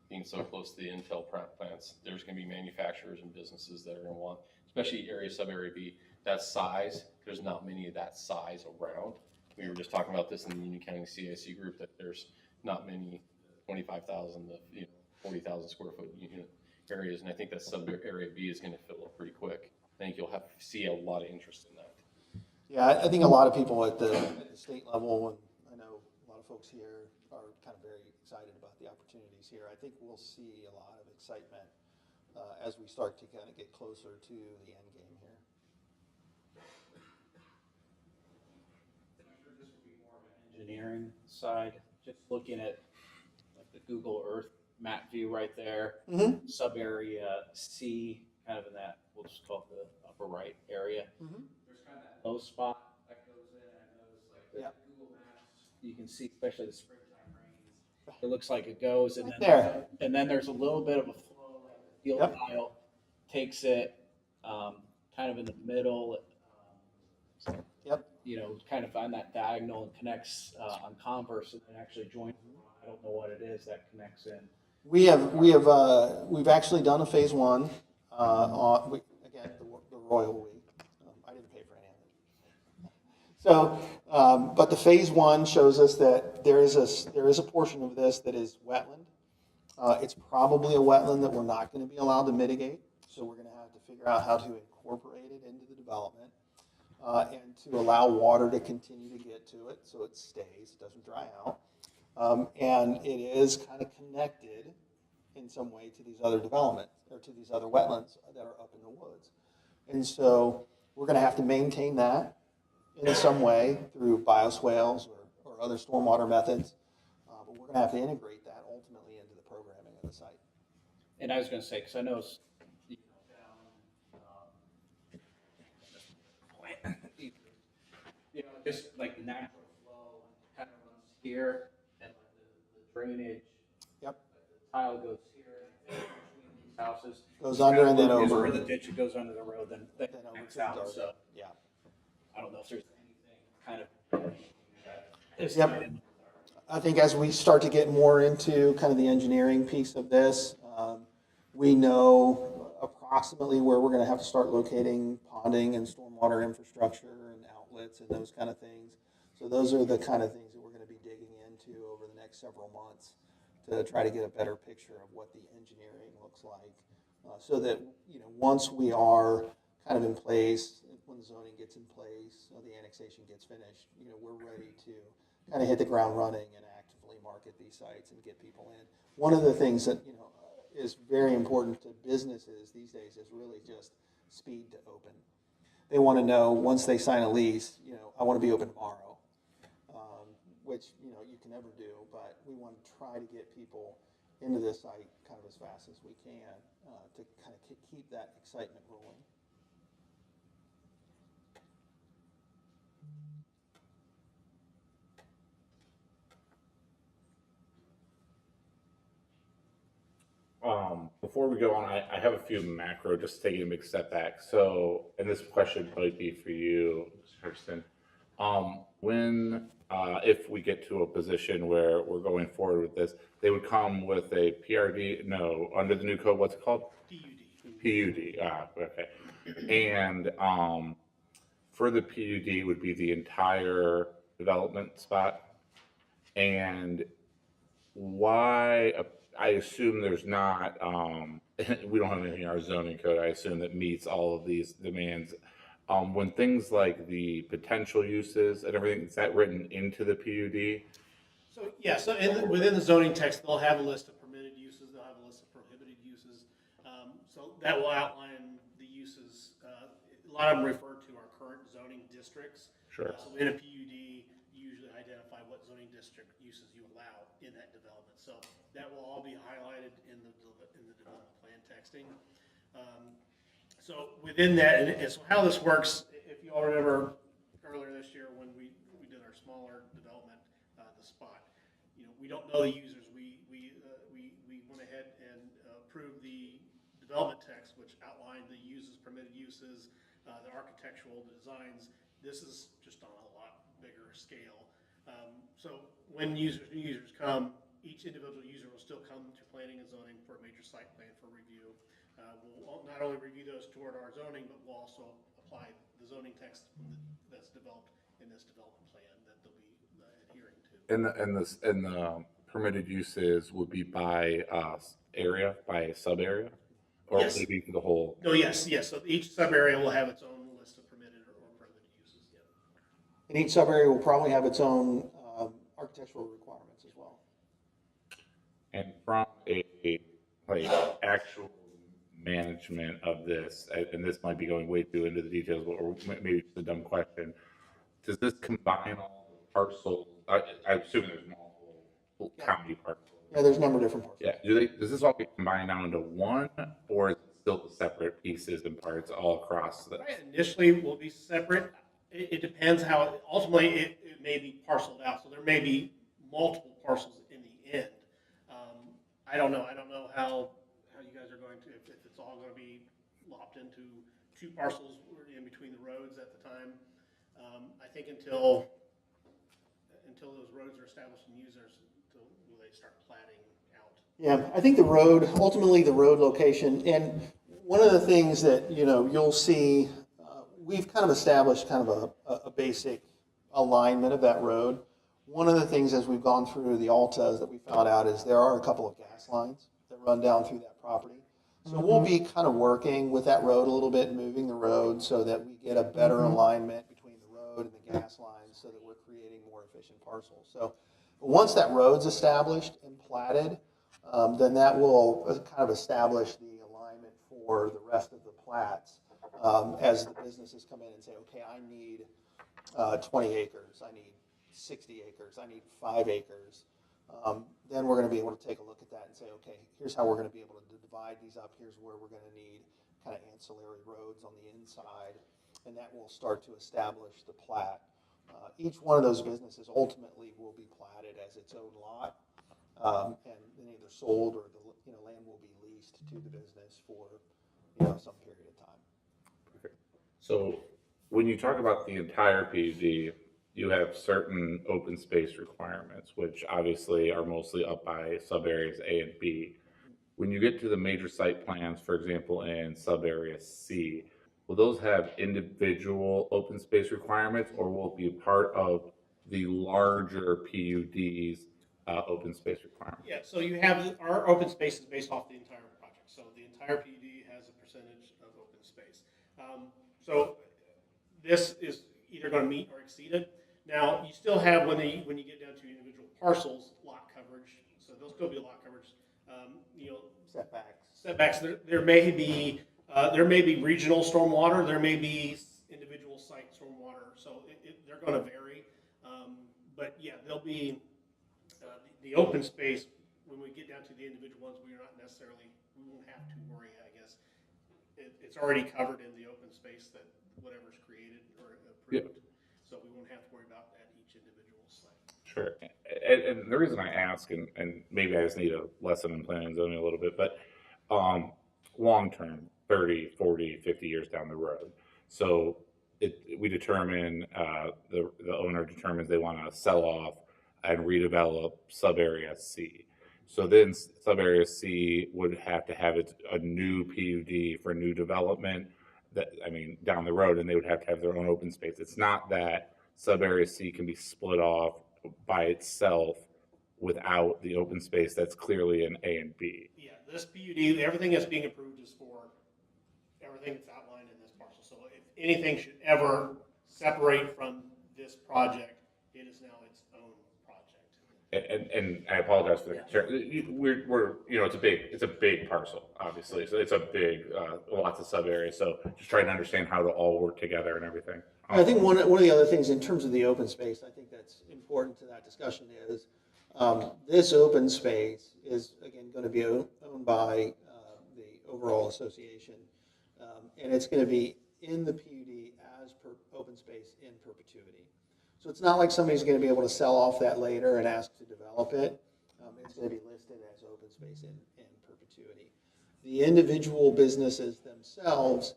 being so close to the Intel plants. There's gonna be manufacturers and businesses that are gonna want, especially sub-area B, that size. There's not many of that size around. We were just talking about this in the Union County CIC group, that there's not many 25,000 to 40,000 square foot unit areas, and I think that sub-area B is gonna fill up pretty quick. I think you'll see a lot of interest in that. Yeah, I think a lot of people at the state level, and I know a lot of folks here are kind of very excited about the opportunities here. I think we'll see a lot of excitement as we start to kind of get closer to the end game here. I'm sure this would be more of an engineering side, just looking at like the Google Earth map view right there. Mm-hmm. Sub area C, kind of in that, we'll just call it the upper right area. Mm-hmm. There's kind of that low spot that goes in, and I noticed like the Google Maps, you can see, especially the springtime rains, it looks like it goes, and then there's a little bit of a flow, like the field tile takes it kind of in the middle, you know, kind of on that diagonal and connects on Converse, and then actually joins. I don't know what it is that connects in. We've actually done a phase one on again the royal we. I didn't pay for any of it. So, but the phase one shows us that there is a portion of this that is wetland. It's probably a wetland that we're not going to be allowed to mitigate. So we're going to have to figure out how to incorporate it into the development and to allow water to continue to get to it so it stays, it doesn't dry out. And it is kind of connected in some way to these other developments or to these other wetlands that are up in the woods. And so we're going to have to maintain that in some way through bioswales or other stormwater methods. But we're gonna have to integrate that ultimately into the programming of the site. And I was gonna say, because I know it's, you know, down, you know, just like the natural flow kind of runs here, and like the drainage. Yep. The tile goes here, and between these houses. Goes under and then Is over. where the ditch, it goes under the road, then Then over connects to the out, dark. so Yeah. I don't know if there's anything kind of. Is Yep. tied in. I think as we start to get more into kind of the engineering piece of this, we know approximately where we're going to have to start locating ponding and stormwater infrastructure and outlets and those kind of things. So those are the kind of things that we're going to be digging into over the next several months to try to get a better picture of what the engineering looks like. So that, you know, once we are kind of in place, when the zoning gets in place, the annexation gets finished, you know, we're ready to kind of hit the ground running and actively market these sites and get people in. One of the things that, you know, is very important to businesses these days is really just speed to open. They want to know once they sign a lease, you know, I want to be open tomorrow, which, you know, you can never do, but we want to try to get people into this site kind of as fast as we can to kind of keep that excitement rolling. Before we go on, I have a few macro, just taking a big step back. So, and this question might be for you, Kirsten. If we get to a position where we're going forward with this, they would come with a PRD, no, under the new code, what's it called? PUD, okay. And, for the PUD would be the entire development spot. And why, I assume there's not, we don't have anything in our zoning code, I assume, that meets all of these demands. When things like the potential uses and everything, is that written into the PUD? So, yeah, so within the zoning text, they'll have a list of permitted uses, they'll have a list of prohibited uses. So that will outline the uses. A lot of them refer to our current zoning districts. Sure. So in a PUD, you usually identify what zoning district uses you allow in that development. So that will all be highlighted in the development plan texting. So within that, and so how this works, if you all remember earlier this year when we did our smaller development, the spot, you know, we don't know the users. We went ahead and approved the development text, which outlined the uses, permitted uses, the architectural designs. This is just on a lot bigger scale. So when new users come, each individual user will still come to planning and zoning for a major site plan for review. We'll not only review those toward our zoning, but we'll also apply the zoning text that's developed in this development plan that they'll be adhering to. And the permitted uses would be by area, by sub area? Or Yes. would it be for the whole? No, yes. So each sub area will have its own list of permitted or prohibited uses. Yeah. And each sub-area will probably have its own architectural requirements as well. And from a like actual management of this, and this might be going way too into the details, or maybe it's a dumb question. Does this combine all the parcels? I assume there's multiple county parcels. Yeah, there's a number of different parts. Yeah. Does this all get combined down into one, or is it still separate pieces and parts all across the? Initially will be separate. It depends how, ultimately it may be parceled out. So there may be multiple parcels in the end. I don't know. I don't know how you guys are going to, if it's all going to be lopped into two parcels in between the roads at the time. I think until those roads are established and users, until they start platting out. Yeah, I think ultimately the road location, and one of the things that, you know, you'll see, we've kind of established kind of a basic alignment of that road. One of the things as we've gone through the Altas that we found out is there are a couple of gas lines that run down through that property. So we'll be kind of working with that road a little bit, moving the road so that we get a better alignment between the road and the gas lines so that we're creating more efficient parcels. So once that road's established and platted, then that will kind of establish the alignment for the rest of the plats as the businesses come in and say, okay, I need 20 acres, I need 60 acres, I need 5 acres. Then we're going to be able to take a look at that and say, okay, here's how we're going to be able to divide these up. Here's where we're going to need kind of ancillary roads on the inside, and that will start to establish the plat. Each one of those businesses ultimately will be platted as its own lot, and then either sold or the land will be leased to the business for some period of time. So when you talk about the entire PUD, you have certain open space requirements, which obviously are mostly up by sub areas A and B. When you get to the major site plans, for example, in sub area C, will those have individual open space requirements, or will it be part of the larger PUD's open space requirement? Yeah, so you have, our open space is based off the entire project. So the entire PUD has a percentage of open space. So this is either going to meet or exceed it. Now, you still have, when you get down to individual parcels, lot coverage. So there'll still be lot coverage. Setbacks. There may be regional stormwater. There may be individual site stormwater. So they're going to vary. But yeah, there'll be the open space. When we get down to the individual ones, we won't have to worry, I guess. It's already covered in the open space that whatever's created or approved. Yeah. So we won't have to worry about at each individual site. Sure. And the reason I ask, and maybe I just need a lesson in planning and zoning a little bit, but long term, 30, 40, 50 years down the road. So we determine, the owner determines they want to sell off and redevelop sub-area C. So then sub-area C would have to have a new PUD for new development down the road, and they would have to have their own open space. It's not that sub-area C can be split off by itself without the open space that's clearly in A and B. Yeah, this PUD, everything that's being approved is for everything that's outlined in this parcel. So if anything should ever separate from this project, it is now its own project. And I apologize for the concern. We're it's a big parcel, obviously. So it's a big, lots of sub areas. So just trying to understand how to all work together and everything. I think one of the other things in terms of the open space, I think that's important to that discussion is this open space is, again, going to be owned by the overall association, and it's going to be in the PUD as open space in perpetuity. So it's not like somebody's going to be able to sell off that later and ask to develop it. It's going to be listed as open space in perpetuity. The individual businesses themselves,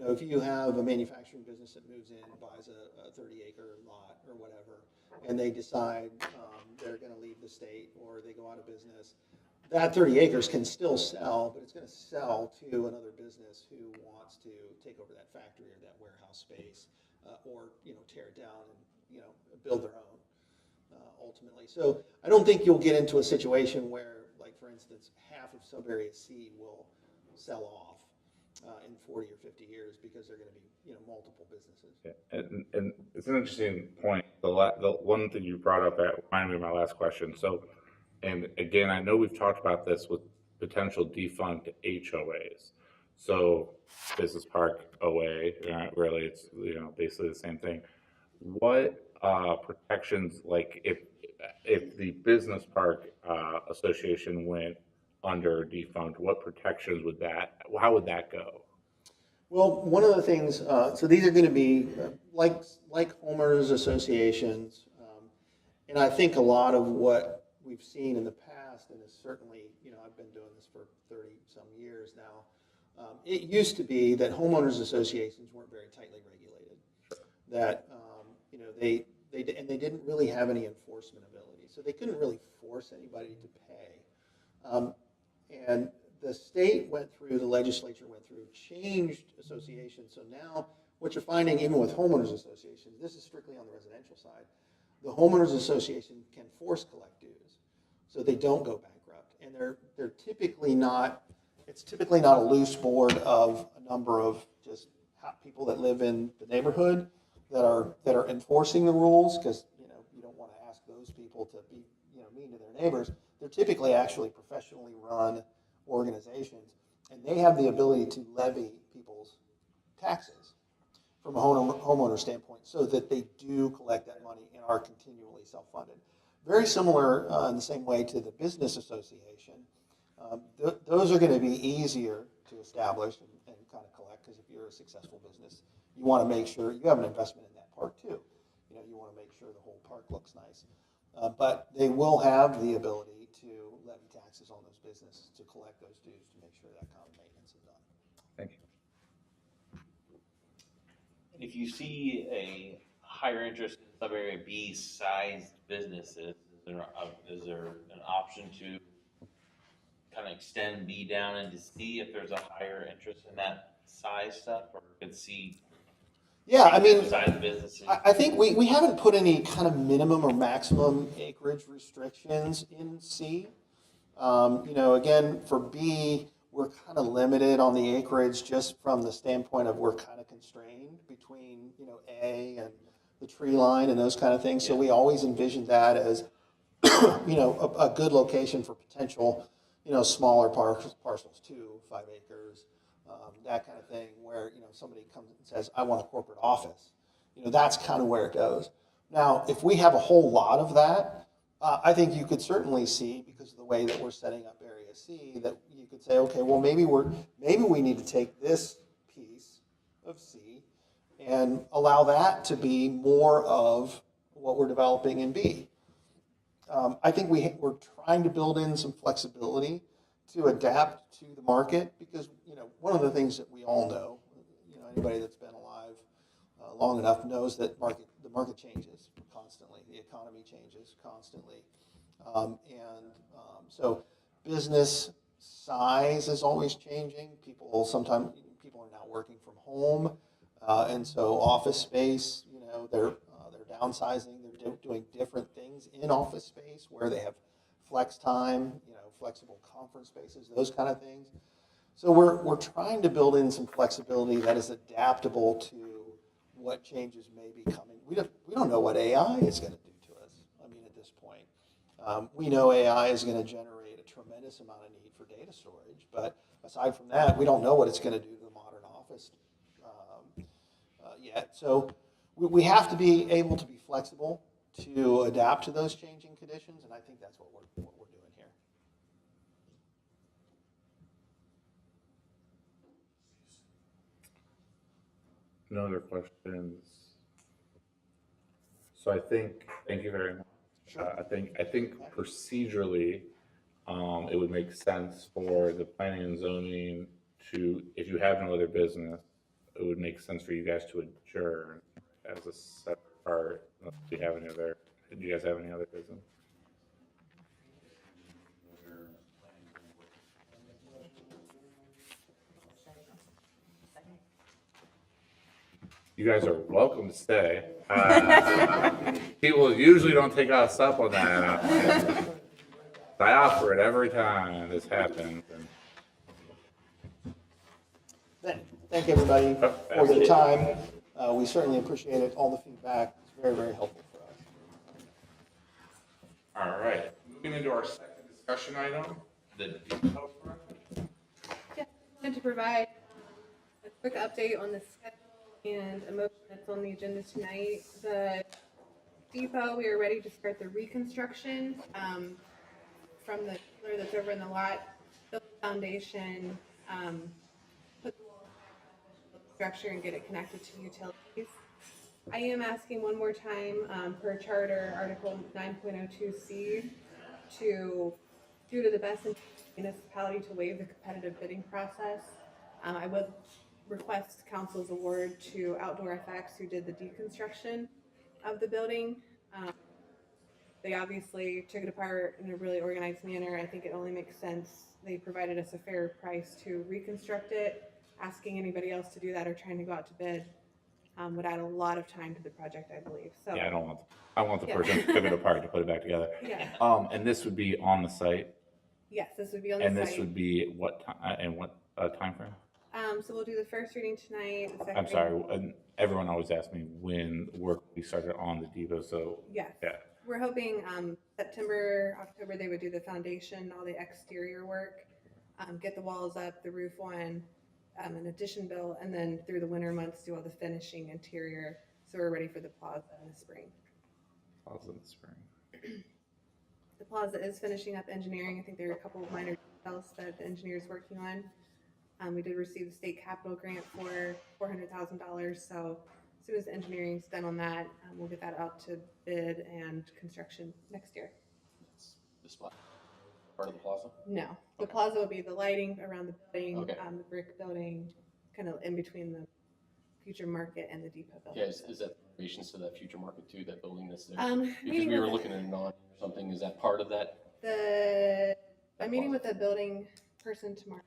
if you have a manufacturing business that moves in, buys a 30-acre lot or whatever, and they decide they're going to leave the state or they go out of business, that 30 acres can still sell, but it's going to sell to another business who wants to take over that factory or that warehouse space, or tear it down and build their own ultimately. So I don't think you'll get into a situation where, like for instance, half of sub-area C will sell off in 40 or 50 years because they're going to be multiple businesses. Yeah. And it's an interesting point. The one thing you brought up that reminded me of my last question. So, and again, I know we've talked about this with potential defunct HOAs. So business park OA, really, it's basically the same thing. What protections, like if the business park association went under defunct, what protections how would that go? Well, one of the things, so these are going to be like homeowners associations, and I think a lot of what we've seen in the past, and is certainly, I've been doing this for 30 some years now, it used to be that homeowners associations weren't very tightly regulated, that they didn't really have any enforcement ability, so they couldn't really force anybody to pay. And the state went through, the legislature went through, changed associations. So now what you're finding, even with homeowners associations, this is strictly on the residential side, the homeowners association can force collect dues, so they don't go bankrupt. And they're typically not, it's typically not a loose board of a number of just people that live in the neighborhood that are enforcing the rules, because you don't want to ask those people to be mean to their neighbors. They're typically actually professionally run organizations, and they have the ability to levy people's taxes. from a homeowner standpoint, so that they do collect that money and are continually self-funded. Very similar in the same way to the business association. Those are going to be easier to establish and kind of collect, because if you're a successful business, you want to make sure you have an investment in that park too. You know, you want to make sure the whole park looks nice. But they will have the ability to levy taxes on those businesses to collect those dues to make sure that kind of maintenance is done. Thank you. If you see a higher interest in sub-area B sized businesses, is there an option to kind of extend B down into C if there's a higher interest in that size stuff, or could C? Yeah, I mean, Size businesses? I think we haven't put any kind of minimum or maximum acreage restrictions in C. You know, again, for B, we're kind of limited on the acreage just from the standpoint of we're kind of constrained between, you know, A and the tree line and those kind of things. So we always envisioned that as, you know, a good location for potential, you know, smaller parcels, 2, 5 acres, that kind of thing, where, you know, somebody comes and says, I want a corporate office. You know, that's kind of where it goes. Now, if we have a whole lot of that, I think you could certainly see, because of the way that we're setting up Area C, that you could say, okay, well, maybe we need to take this piece of C and allow that to be more of what we're developing in B. I think we're trying to build in some flexibility to adapt to the market, because, you know, one of the things that we all know, you know, anybody that's been alive long enough knows that the market changes constantly. The economy changes constantly. So business size is always changing. Sometimes people are now working from home. And so office space, you know, they're downsizing. They're doing different things in office space where they have flex time, you know, flexible conference spaces, those kind of things. So we're trying to build in some flexibility that is adaptable to what changes may be coming. We don't know what AI is going to do to us. I mean, at this point, we know AI is going to generate a tremendous amount of need for data storage, but aside from that, we don't know what it's going to do to the modern office yet. So we have to be able to be flexible to adapt to those changing conditions, and I think that's what we're doing here. No other questions? So thank you very much. Sure. I think procedurally, it would make sense for the planning and zoning to, if you have no other business, it would make sense for you guys to adjourn as a separate part. Do you guys have any other business? You guys are welcome to stay. People usually don't take us up on that. I offer it every time this happens. Thank everybody for your time. We certainly appreciate it. All the feedback is very, very helpful for us. All right, moving into our second discussion item, the depot project. Yeah, I wanted to provide a quick update on the schedule and a motion that's on the agenda tonight. The depot, we are ready to start the reconstruction from the pillar that's over in the lot, build the foundation, put the structure and get it connected to utilities. I am asking one more time per charter article 9.02C to, due to the best interest of the municipality, to waive the competitive bidding process. I would request council's award to Outdoor FX, who did the deconstruction of the building. They obviously took it apart in a really organized manner. I think it only makes sense. They provided us a fair price to reconstruct it. Asking anybody else to do that or trying to go out to bid would add a lot of time to the project, I believe. So Yeah, I want the person who took it apart to put it back together. Yeah. And this would be on the site, Yes, this would be on the and site. this would be what time, and what timeframe? So we'll do the first reading tonight. The second I'm sorry, reading- and everyone always asks me when work will be started on the depot, so. Yes. Yeah, We're hoping September, October, they would do the foundation, all the exterior work, get the walls up, the roof on. an addition bill, and then through the winter months, do all the finishing interior, so we're ready for the plaza in the spring. Plaza in the spring. The plaza is finishing up engineering. I think there are a couple of minor details that the engineer is working on. We did receive the state capital grant for $400,000, so as soon as the engineering's done on that, we'll get that out to bid and construction next year. This spot, part of the plaza? No, the Okay. plaza will be the lighting around the building, Okay. the brick building, kind of in between the future market and the depot building. Yeah, is that renovations to that future market too, that building that's there? Meeting Because we were with- looking at it on something, is that part of that? I'm meeting with the building person tomorrow,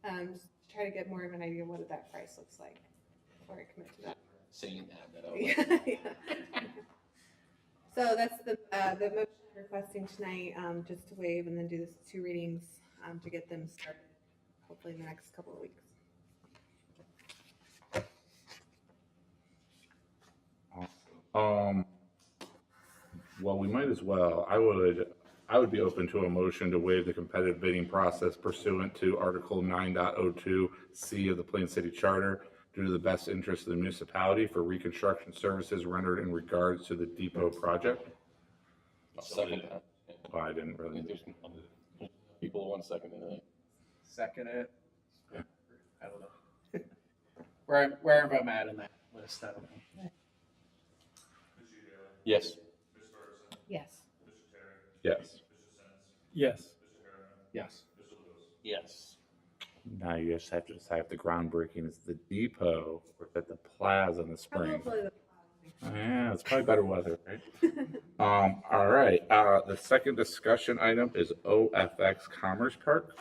to try to get more of an idea of what that price looks like before I commit to that. Saying that out. Yeah. So that's the motion I'm requesting tonight, just to waive and then do this 2 readings, to get them started, hopefully in the next couple of weeks. Well, we might as well. I would be open to a motion to waive the competitive bidding process pursuant to Article 9.02C of the Plain City Charter due to the best interest of the municipality for reconstruction services rendered in regards to the depot project. I'll second that. Well, I didn't really. There's people want to second it. Second it. I don't know. Wherever I'm at in that list, I don't know. Yes. Yes. Yes. Yes. Yes. Yes. Now you just have to decide if the groundbreaking is the depot or at the plaza in the spring. Probably the Yeah, it's probably better weather, right? All right. The second discussion item is OFX Commerce Park.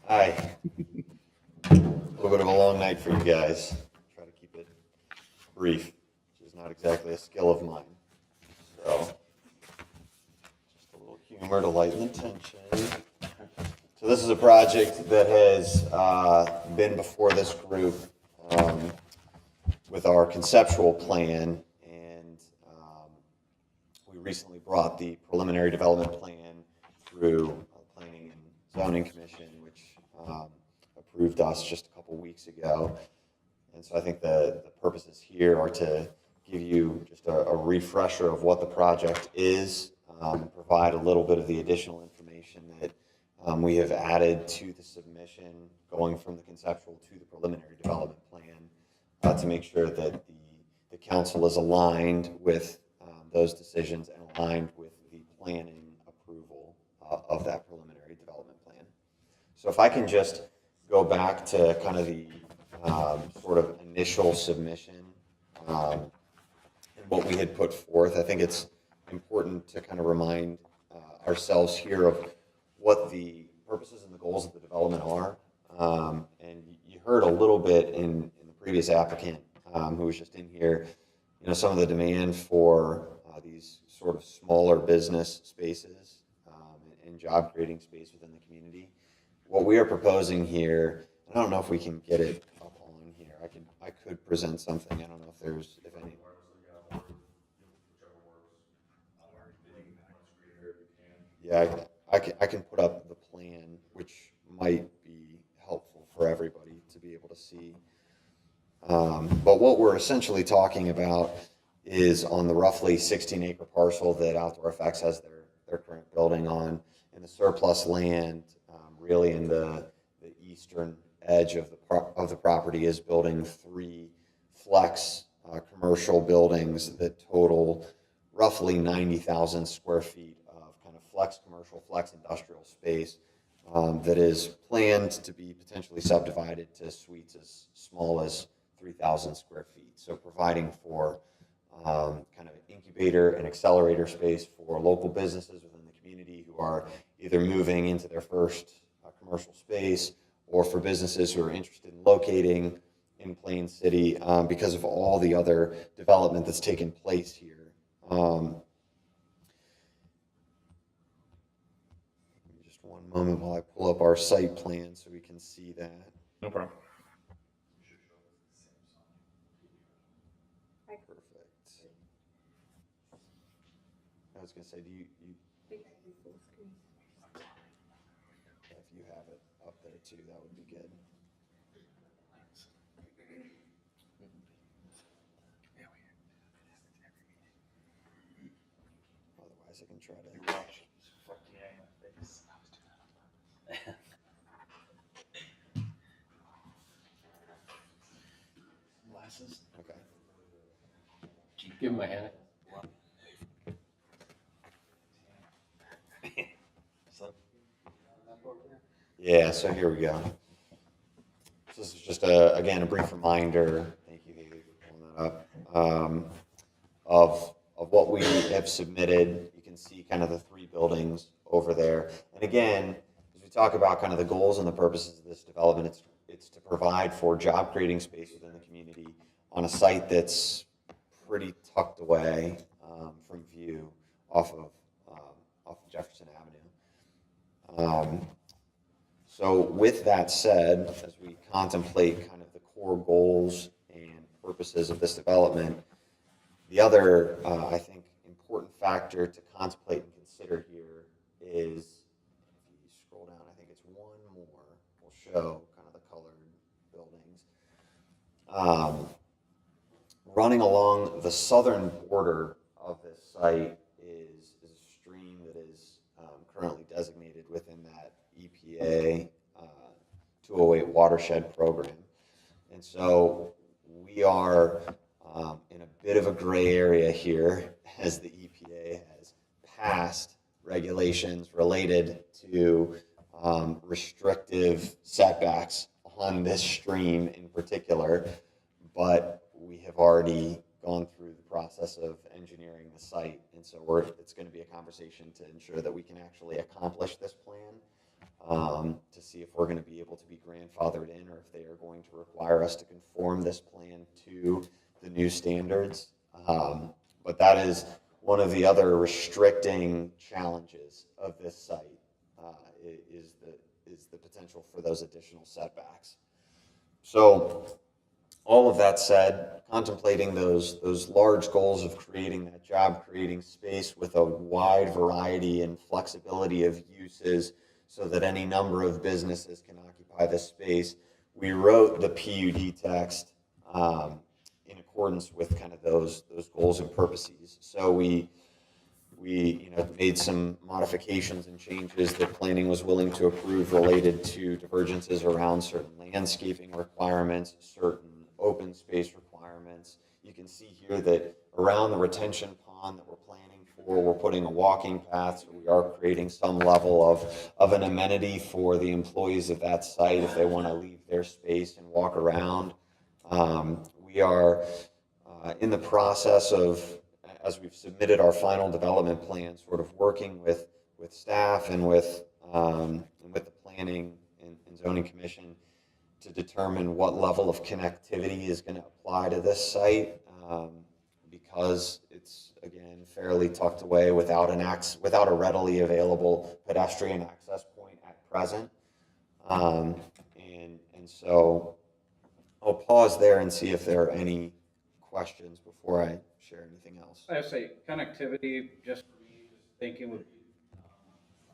Hi. A little bit of a long night for you guys. Try to keep it brief, which is not exactly a skill of mine. So, just a little humor to lighten the tension. So this is a project that has been before this group with our conceptual plan, and we recently brought the preliminary development plan through Planning and Zoning Commission, which approved us just a couple weeks ago. And so I think the purposes here are to give you just a refresher of what the project is, provide a little bit of the additional information that we have added to the submission, going from the conceptual to the preliminary development plan, to make sure that the council is aligned with those decisions and aligned with the planning approval of that preliminary development plan. So if I can just go back to kind of the sort of initial submission and what we had put forth, I think it's important to kind of remind ourselves here of what the purposes and the goals of the development are. And you heard a little bit in the previous applicant who was just in here, you know, some of the demand for these sort of smaller business spaces and job creating space within the community. What we are proposing here, I don't know if we can get it up on here. I could present something. I don't know if any. Yeah, I can put up the plan, which might be helpful for everybody to be able to see. But what we're essentially talking about is on the roughly 16-acre parcel that Outdoor Effects has their current building on, in the surplus land, really in the eastern edge of the property, is building 3 flex commercial buildings that total roughly 90,000 square feet of kind of flex commercial, flex industrial space that is planned to be potentially subdivided to suites as small as 3,000 square feet. So providing for kind of incubator and accelerator space for local businesses within the community who are either moving into their first commercial space, or for businesses who are interested in locating in Plain City because of all the other development that's taken place here. Just one moment while I pull up our site plan so we can see that. No problem. Perfect. I was going to say, do you too, that would be good. Otherwise, I can try to. Glasses. Okay. Give him my hand. Yeah, so here we go. So this is just again, a brief reminder, thank you, Haley, for pulling that up, of what we have submitted. You can see kind of the three buildings over there. And again, as we talk about kind of the goals and the purposes of this development, it's to provide for job creating space within the community on a site that's pretty tucked away from view off of Jefferson Avenue. So with that said, as we contemplate kind of the core goals and purposes of this development, the other, I think, important factor to contemplate and consider here is, if you scroll down, I think it's one more, will show kind of the colored buildings. Running along the southern border of this site is a stream that is currently designated within that EPA 208 watershed program. And so we are in a bit of a gray area here, as the EPA has passed regulations related to restrictive setbacks on this stream in particular, but we have already gone through the process of engineering the site, and so it's going to be a conversation to ensure that we can actually accomplish this plan, to see if we're going to be able to be grandfathered in, or if they are going to require us to conform this plan to the new standards. But that is one of the other restricting challenges of this site, is the potential for those additional setbacks. So all of that said, contemplating those large goals of creating that job creating space with a wide variety and flexibility of uses so that any number of businesses can occupy this space, we wrote the PUD text in accordance with kind of those goals and purposes. So we made some modifications and changes that planning was willing to approve related to divergences around certain landscaping requirements, certain open space requirements. You can see here that around the retention pond that we're planning for, we're putting a walking path, so we are creating some level of an amenity for the employees of that site if they want to leave their space and walk around. We are in the process of, as we've submitted our final development plan, sort of working with staff and with the planning and zoning commission to determine what level of connectivity is going to apply to this site, because it's, again, fairly tucked away without a readily available pedestrian access point at present. And so I'll pause there and see if there are any questions before I share anything else. I say connectivity, just for me, just thinking would be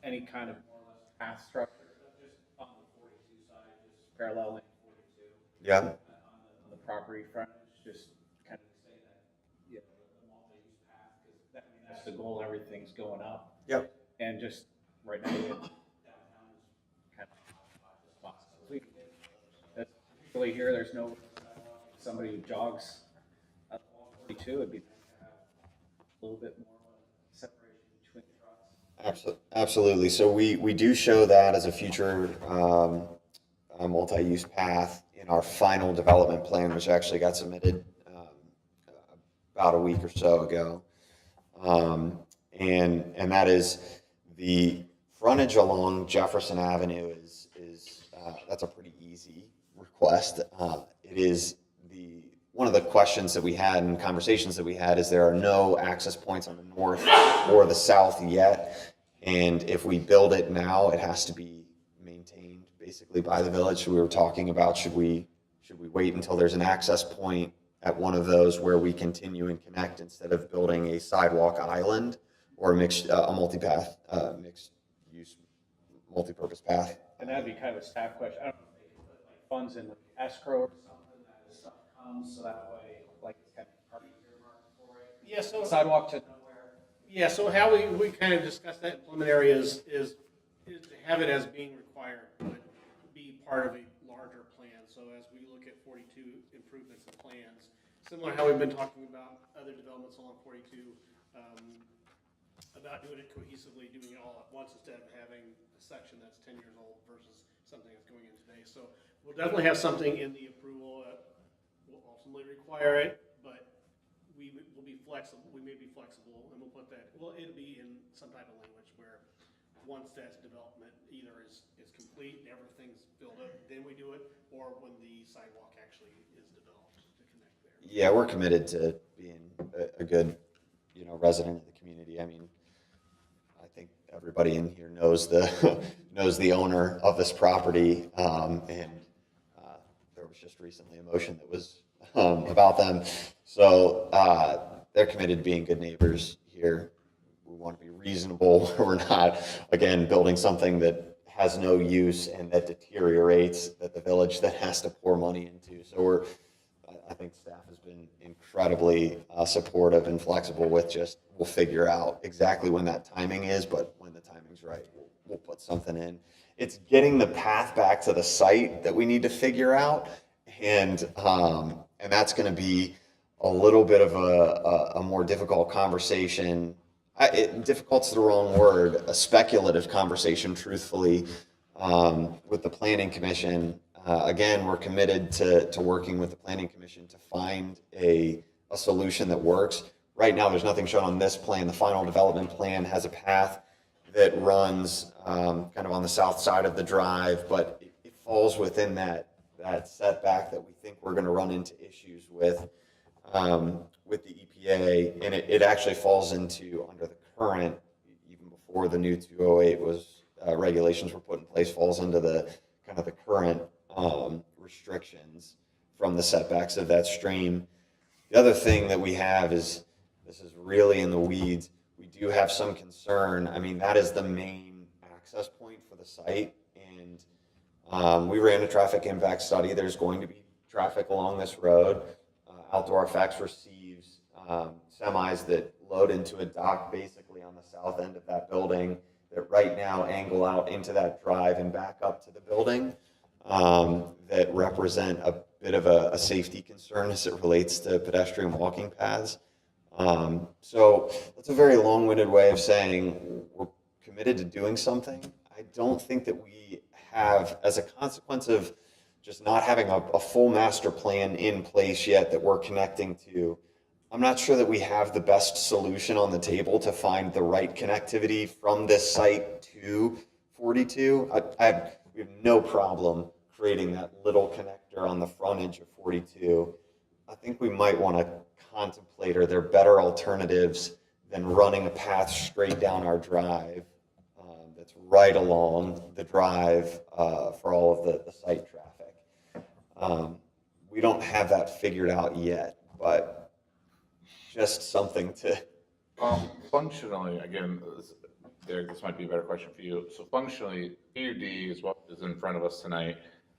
any kind of more or less path structure, just on the 42 side, just paralleling 42. Yeah. On the property frontage, just kind of say that, you know, the multi-use path, because that's the goal, everything's going up. Yep. And just right now, downtown is kind of the spots. If we can get, particularly here, there's no somebody who jogs at 42, it'd be nice to have a little bit more separation between trucks. Absolutely. So we do show that as a future multi-use path in our final development plan, which actually got submitted about a week or so ago. And that is the frontage along Jefferson Avenue is that's a pretty easy request. It is one of the questions that we had and conversations that we had is there are no access points on the north or the south yet. And if we build it now, it has to be maintained basically by the village. So we were talking about, should we wait until there's an access point at one of those where we continue and connect instead of building a sidewalk island or a multi-path mixed use multipurpose path. And that'd be kind of a staff question. I don't know if they could put like funds in like escrow or something that as stuff comes, so that way, like, it's kind of part of your market for it. Yeah, so. Sidewalk to nowhere. Yeah, so how we kind of discussed that in preliminary is to have it as being required, but be part of a larger plan. So as we look at 42 improvements and plans, similar to how we've been talking about other developments along 42, about doing it cohesively, doing it all at once instead of having a section that's 10 years old versus something that's going in today. So we'll definitely have something in the approval that will ultimately require it, but we will be flexible. We may be flexible, and we'll put that. Well, it'll be in some type of language where once that development either is complete and everything's filled up, then we do it, or when the sidewalk actually is developed to connect there. Yeah, we're committed to being a good, resident of the community. I mean, I think everybody in here knows the owner of this property, and there was just recently a motion that was about them. So they're committed to being good neighbors here. We want to be reasonable. We're not, again, building something that has no use and that deteriorates, that the village then has to pour money into. So I think staff has been incredibly supportive and flexible with just, we'll figure out exactly when that timing is, but when the timing's right, we'll put something in. It's getting the path back to the site that we need to figure out. And that's going to be a little bit of a more difficult conversation. Difficult's the wrong word, a speculative conversation, truthfully, with the Planning Commission. Again, we're committed to working with the Planning Commission to find a solution that works. Right now, there's nothing shown on this plan. The final development plan has a path that runs kind of on the south side of the drive, but it falls within that setback that we think we're going to run into issues with the EPA, and it actually falls into, under the current, even before the new 208 was regulations were put in place, falls into the kind of the current restrictions from the setbacks of that stream. The other thing that we have is, this is really in the weeds, we do have some concern. I mean, that is the main access point for the site, and we ran a traffic impact study. There's going to be traffic along this road. Outdoor Effects receives semis that load into a dock basically on the south end of that building that right now angle out into that drive and back up to the building, that represent a bit of a safety concern as it relates to pedestrian walking paths. So that's a very long-winded way of saying we're committed to doing something. I don't think that we have, as a consequence of just not having a full master plan in place yet that we're connecting to, I'm not sure that we have the best solution on the table to find the right connectivity from this site to 42. We have no problem creating that little connector on the frontage of 42. I think we might want to contemplate, are there better alternatives than running a path straight down our drive that's right along the drive for all of the site traffic. We don't have that figured out yet, but just something to... Functionally, again, Derek, this might be a better question for you. So functionally, PUD is what is in front of us tonight,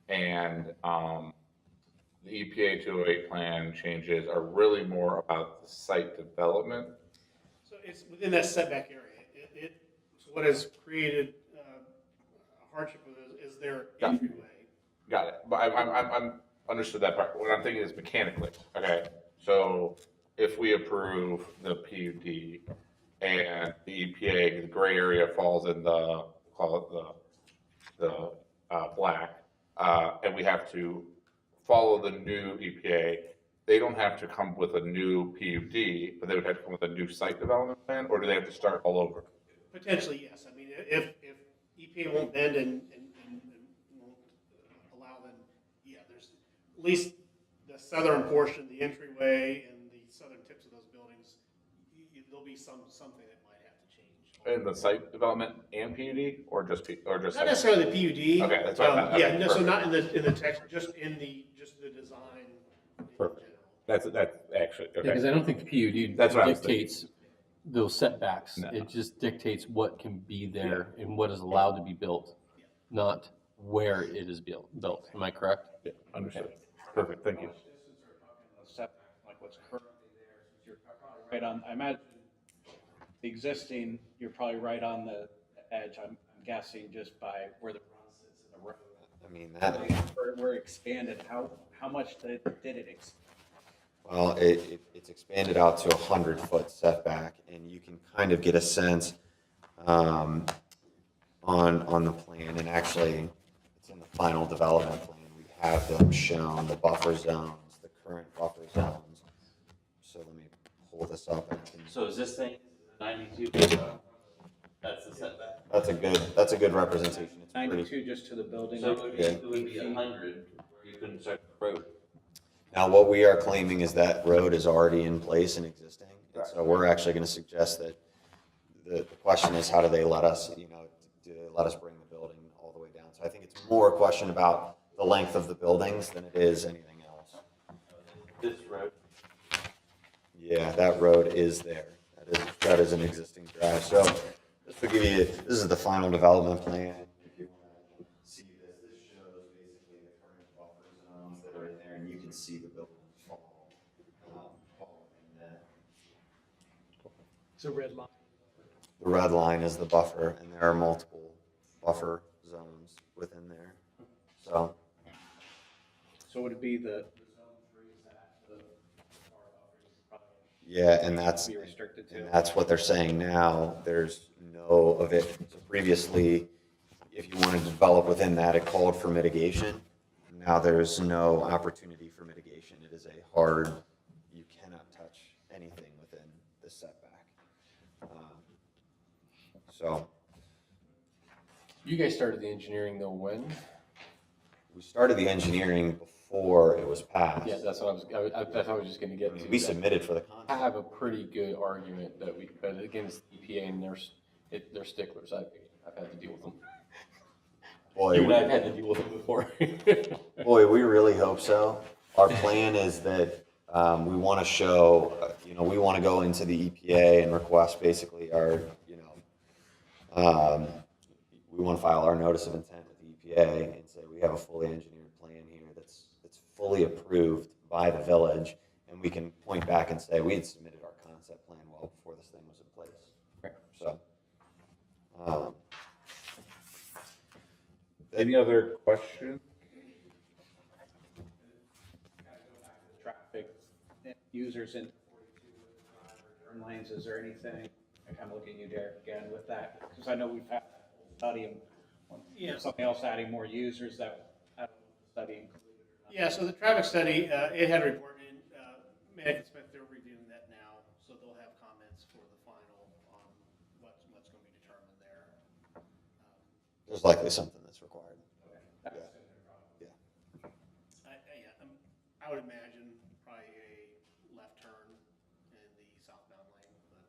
and the EPA 208 plan changes are really more about the site development. So it's within that setback area. So what has created a hardship with it is their entryway. Got it. But I'm understood that part. What I'm thinking is mechanically. Okay. So if we approve the PUD and the EPA, the gray area falls in the, call it the black, and we have to follow the new EPA, they don't have to come with a new PUD, but they would have to come with a new site development plan, or do they have to start all over? Potentially, yes. I mean, if EPA won't bend and won't allow, then yeah, there's at least the southern portion, the entryway and the southern tips of those buildings, there'll be something that might have to change. In the site development and PUD, or just not necessarily the PUD. Okay, that's what I thought. Yeah, Okay, no, so not in the text, just in the design. Perfect. That's actually okay. Because I don't think the PUD That's what I was dictates those setbacks. No. It just dictates what can be there and what is allowed to be built, not where it is built. Am I correct? Yeah, understood. Perfect, thank you. Setback, like what's currently there, since you're probably right on, I imagine the existing, you're probably right on the edge, I'm guessing, just by where the run sits in the road. I mean, that, Where it expanded, how much did it expand? well, it's expanded out to 100-foot setback, and you can kind of get a sense on the plan, and actually, it's in the final development plan. We have them shown, the buffer zones, the current buffer zones. So let me pull this up. And I can- So is this thing 92? That's the setback? That's a good representation. It's pretty. 92 just to the building? So it Yeah. would be 100, where you couldn't start the road. Now, what we are claiming is that road is already in place and existing. And so we're actually going to suggest that the question is, how do they let us, do they let us bring the building all the way down? So I think it's more a question about the length of the buildings than it is anything else. This road, Yeah, that road is there. That is an existing drive. So just to give you, this is the final development plan. If you want to see this shows basically the current buffer zones that are in there, and you can see the building fall in that. It's a red line. The red line is the buffer, and there are multiple buffer zones within there. So So would it be the zone 3 is that the far buffers probably yeah, and that's be restricted to? and that's what they're saying now. There's no of it. So previously, if you wanted to develop within that, it called for mitigation. Now there's no opportunity for mitigation. It is a hard, you cannot touch anything within the setback. So You guys started the engineering though when? we started the engineering before it was passed. Yeah, that's what I thought I was just gonna get to. We submitted for the I contract. have a pretty good argument that but against EPA and they're sticklers. I've had to deal with them. Boy, You and I've had to deal with them before. Boy, we really hope so. Our plan is that we want to show, we want to go into the EPA and request basically our, we want to file our notice of intent with the EPA and say we have a fully engineered plan here that's fully approved by the village, and we can point back and say we had submitted our concept plan well before this thing was in place. Right. So. Any other questions? Traffic users in 42 turn lanes, is there anything, I'm kind of looking at you, Derek, again with that, because I know we've had a study and something else adding more users that I don't know if the study included or not. Yeah, so the traffic study, it had a report in, Matt and Smith, they're reviewing that now, so they'll have comments for the final on what's going to be determined there. There's likely something that's required. Yeah. I would imagine probably a left turn in the southbound lane, but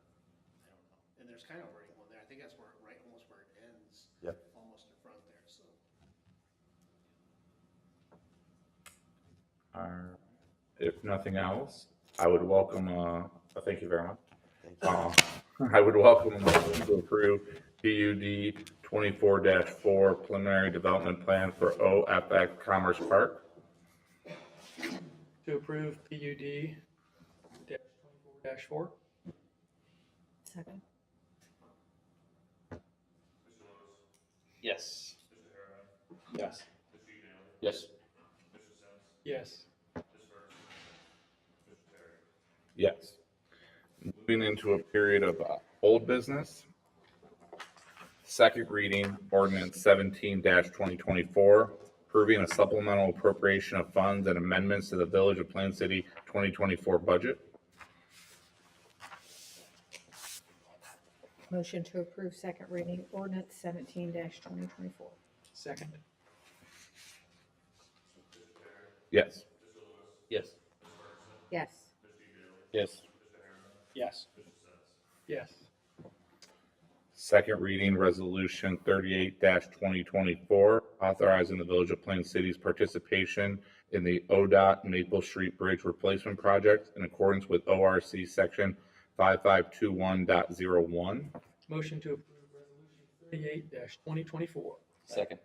I don't know. And there's kind of already one there. I think that's where, almost where it ends. Yep. Almost in front there, so. If nothing else, I would welcome, thank you very much. I would welcome a motion to approve PUD 24-4 preliminary development plan for OFX Commerce Park. To approve PUD -24-4. Second. yes. Yes. Yes. Yes. Yes. Moving into a period of old business. Second reading, ordinance 17-2024, approving a supplemental appropriation of funds and amendments to the Village of Plain City 2024 budget. Motion to approve second reading ordinance 17-2024. Second. Yes. Yes. Yes. Yes. Yes. Yes. Second reading, resolution 38-2024, authorizing the Village of Plain City's participation in the ODOT Maple Street Bridge Replacement Project in accordance with ORC Section 5521.01. Motion to approve resolution 38-2024. Second.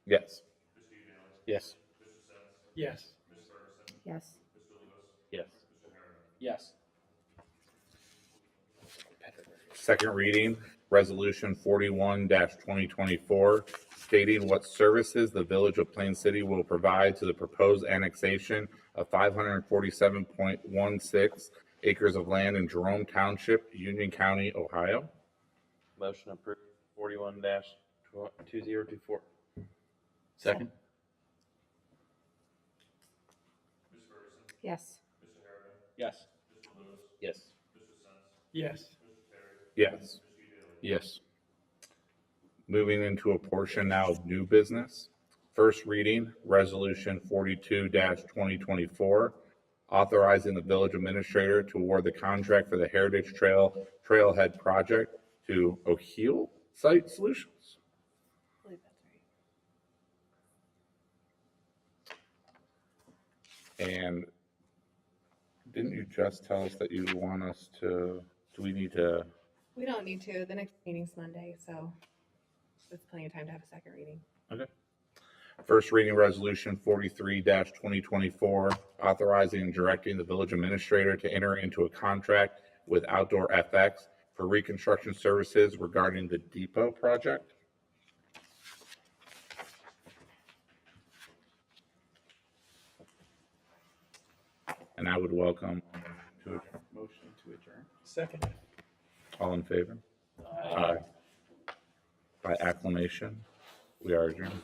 Yes. Yes. Yes. Yes. Yes. Yes. Second reading, Resolution 41-2024, stating what services the Village of Plain City will provide to the proposed annexation of 547.16 acres of land in Jerome Township, Union County, Ohio. Motion approved 41-2024. Second. Yes. Yes. Yes. Yes. Yes. Yes. Moving into a portion now of new business. First reading, Resolution 42-2024, authorizing the village administrator to award the contract for the Heritage Trail Trailhead Project to O'Heal Site Solutions. I believe that's right. And didn't you just tell us that you want us to, do we need to? We don't need to. The next meeting's Monday, so there's plenty of time to have a second reading. Okay. First reading Resolution 43-2024, authorizing and directing the village administrator to enter into a contract with Outdoor FX for reconstruction services regarding the depot project. And I would welcome to a motion to adjourn. Second. All in favor? Aye. By acclamation, we are adjourned.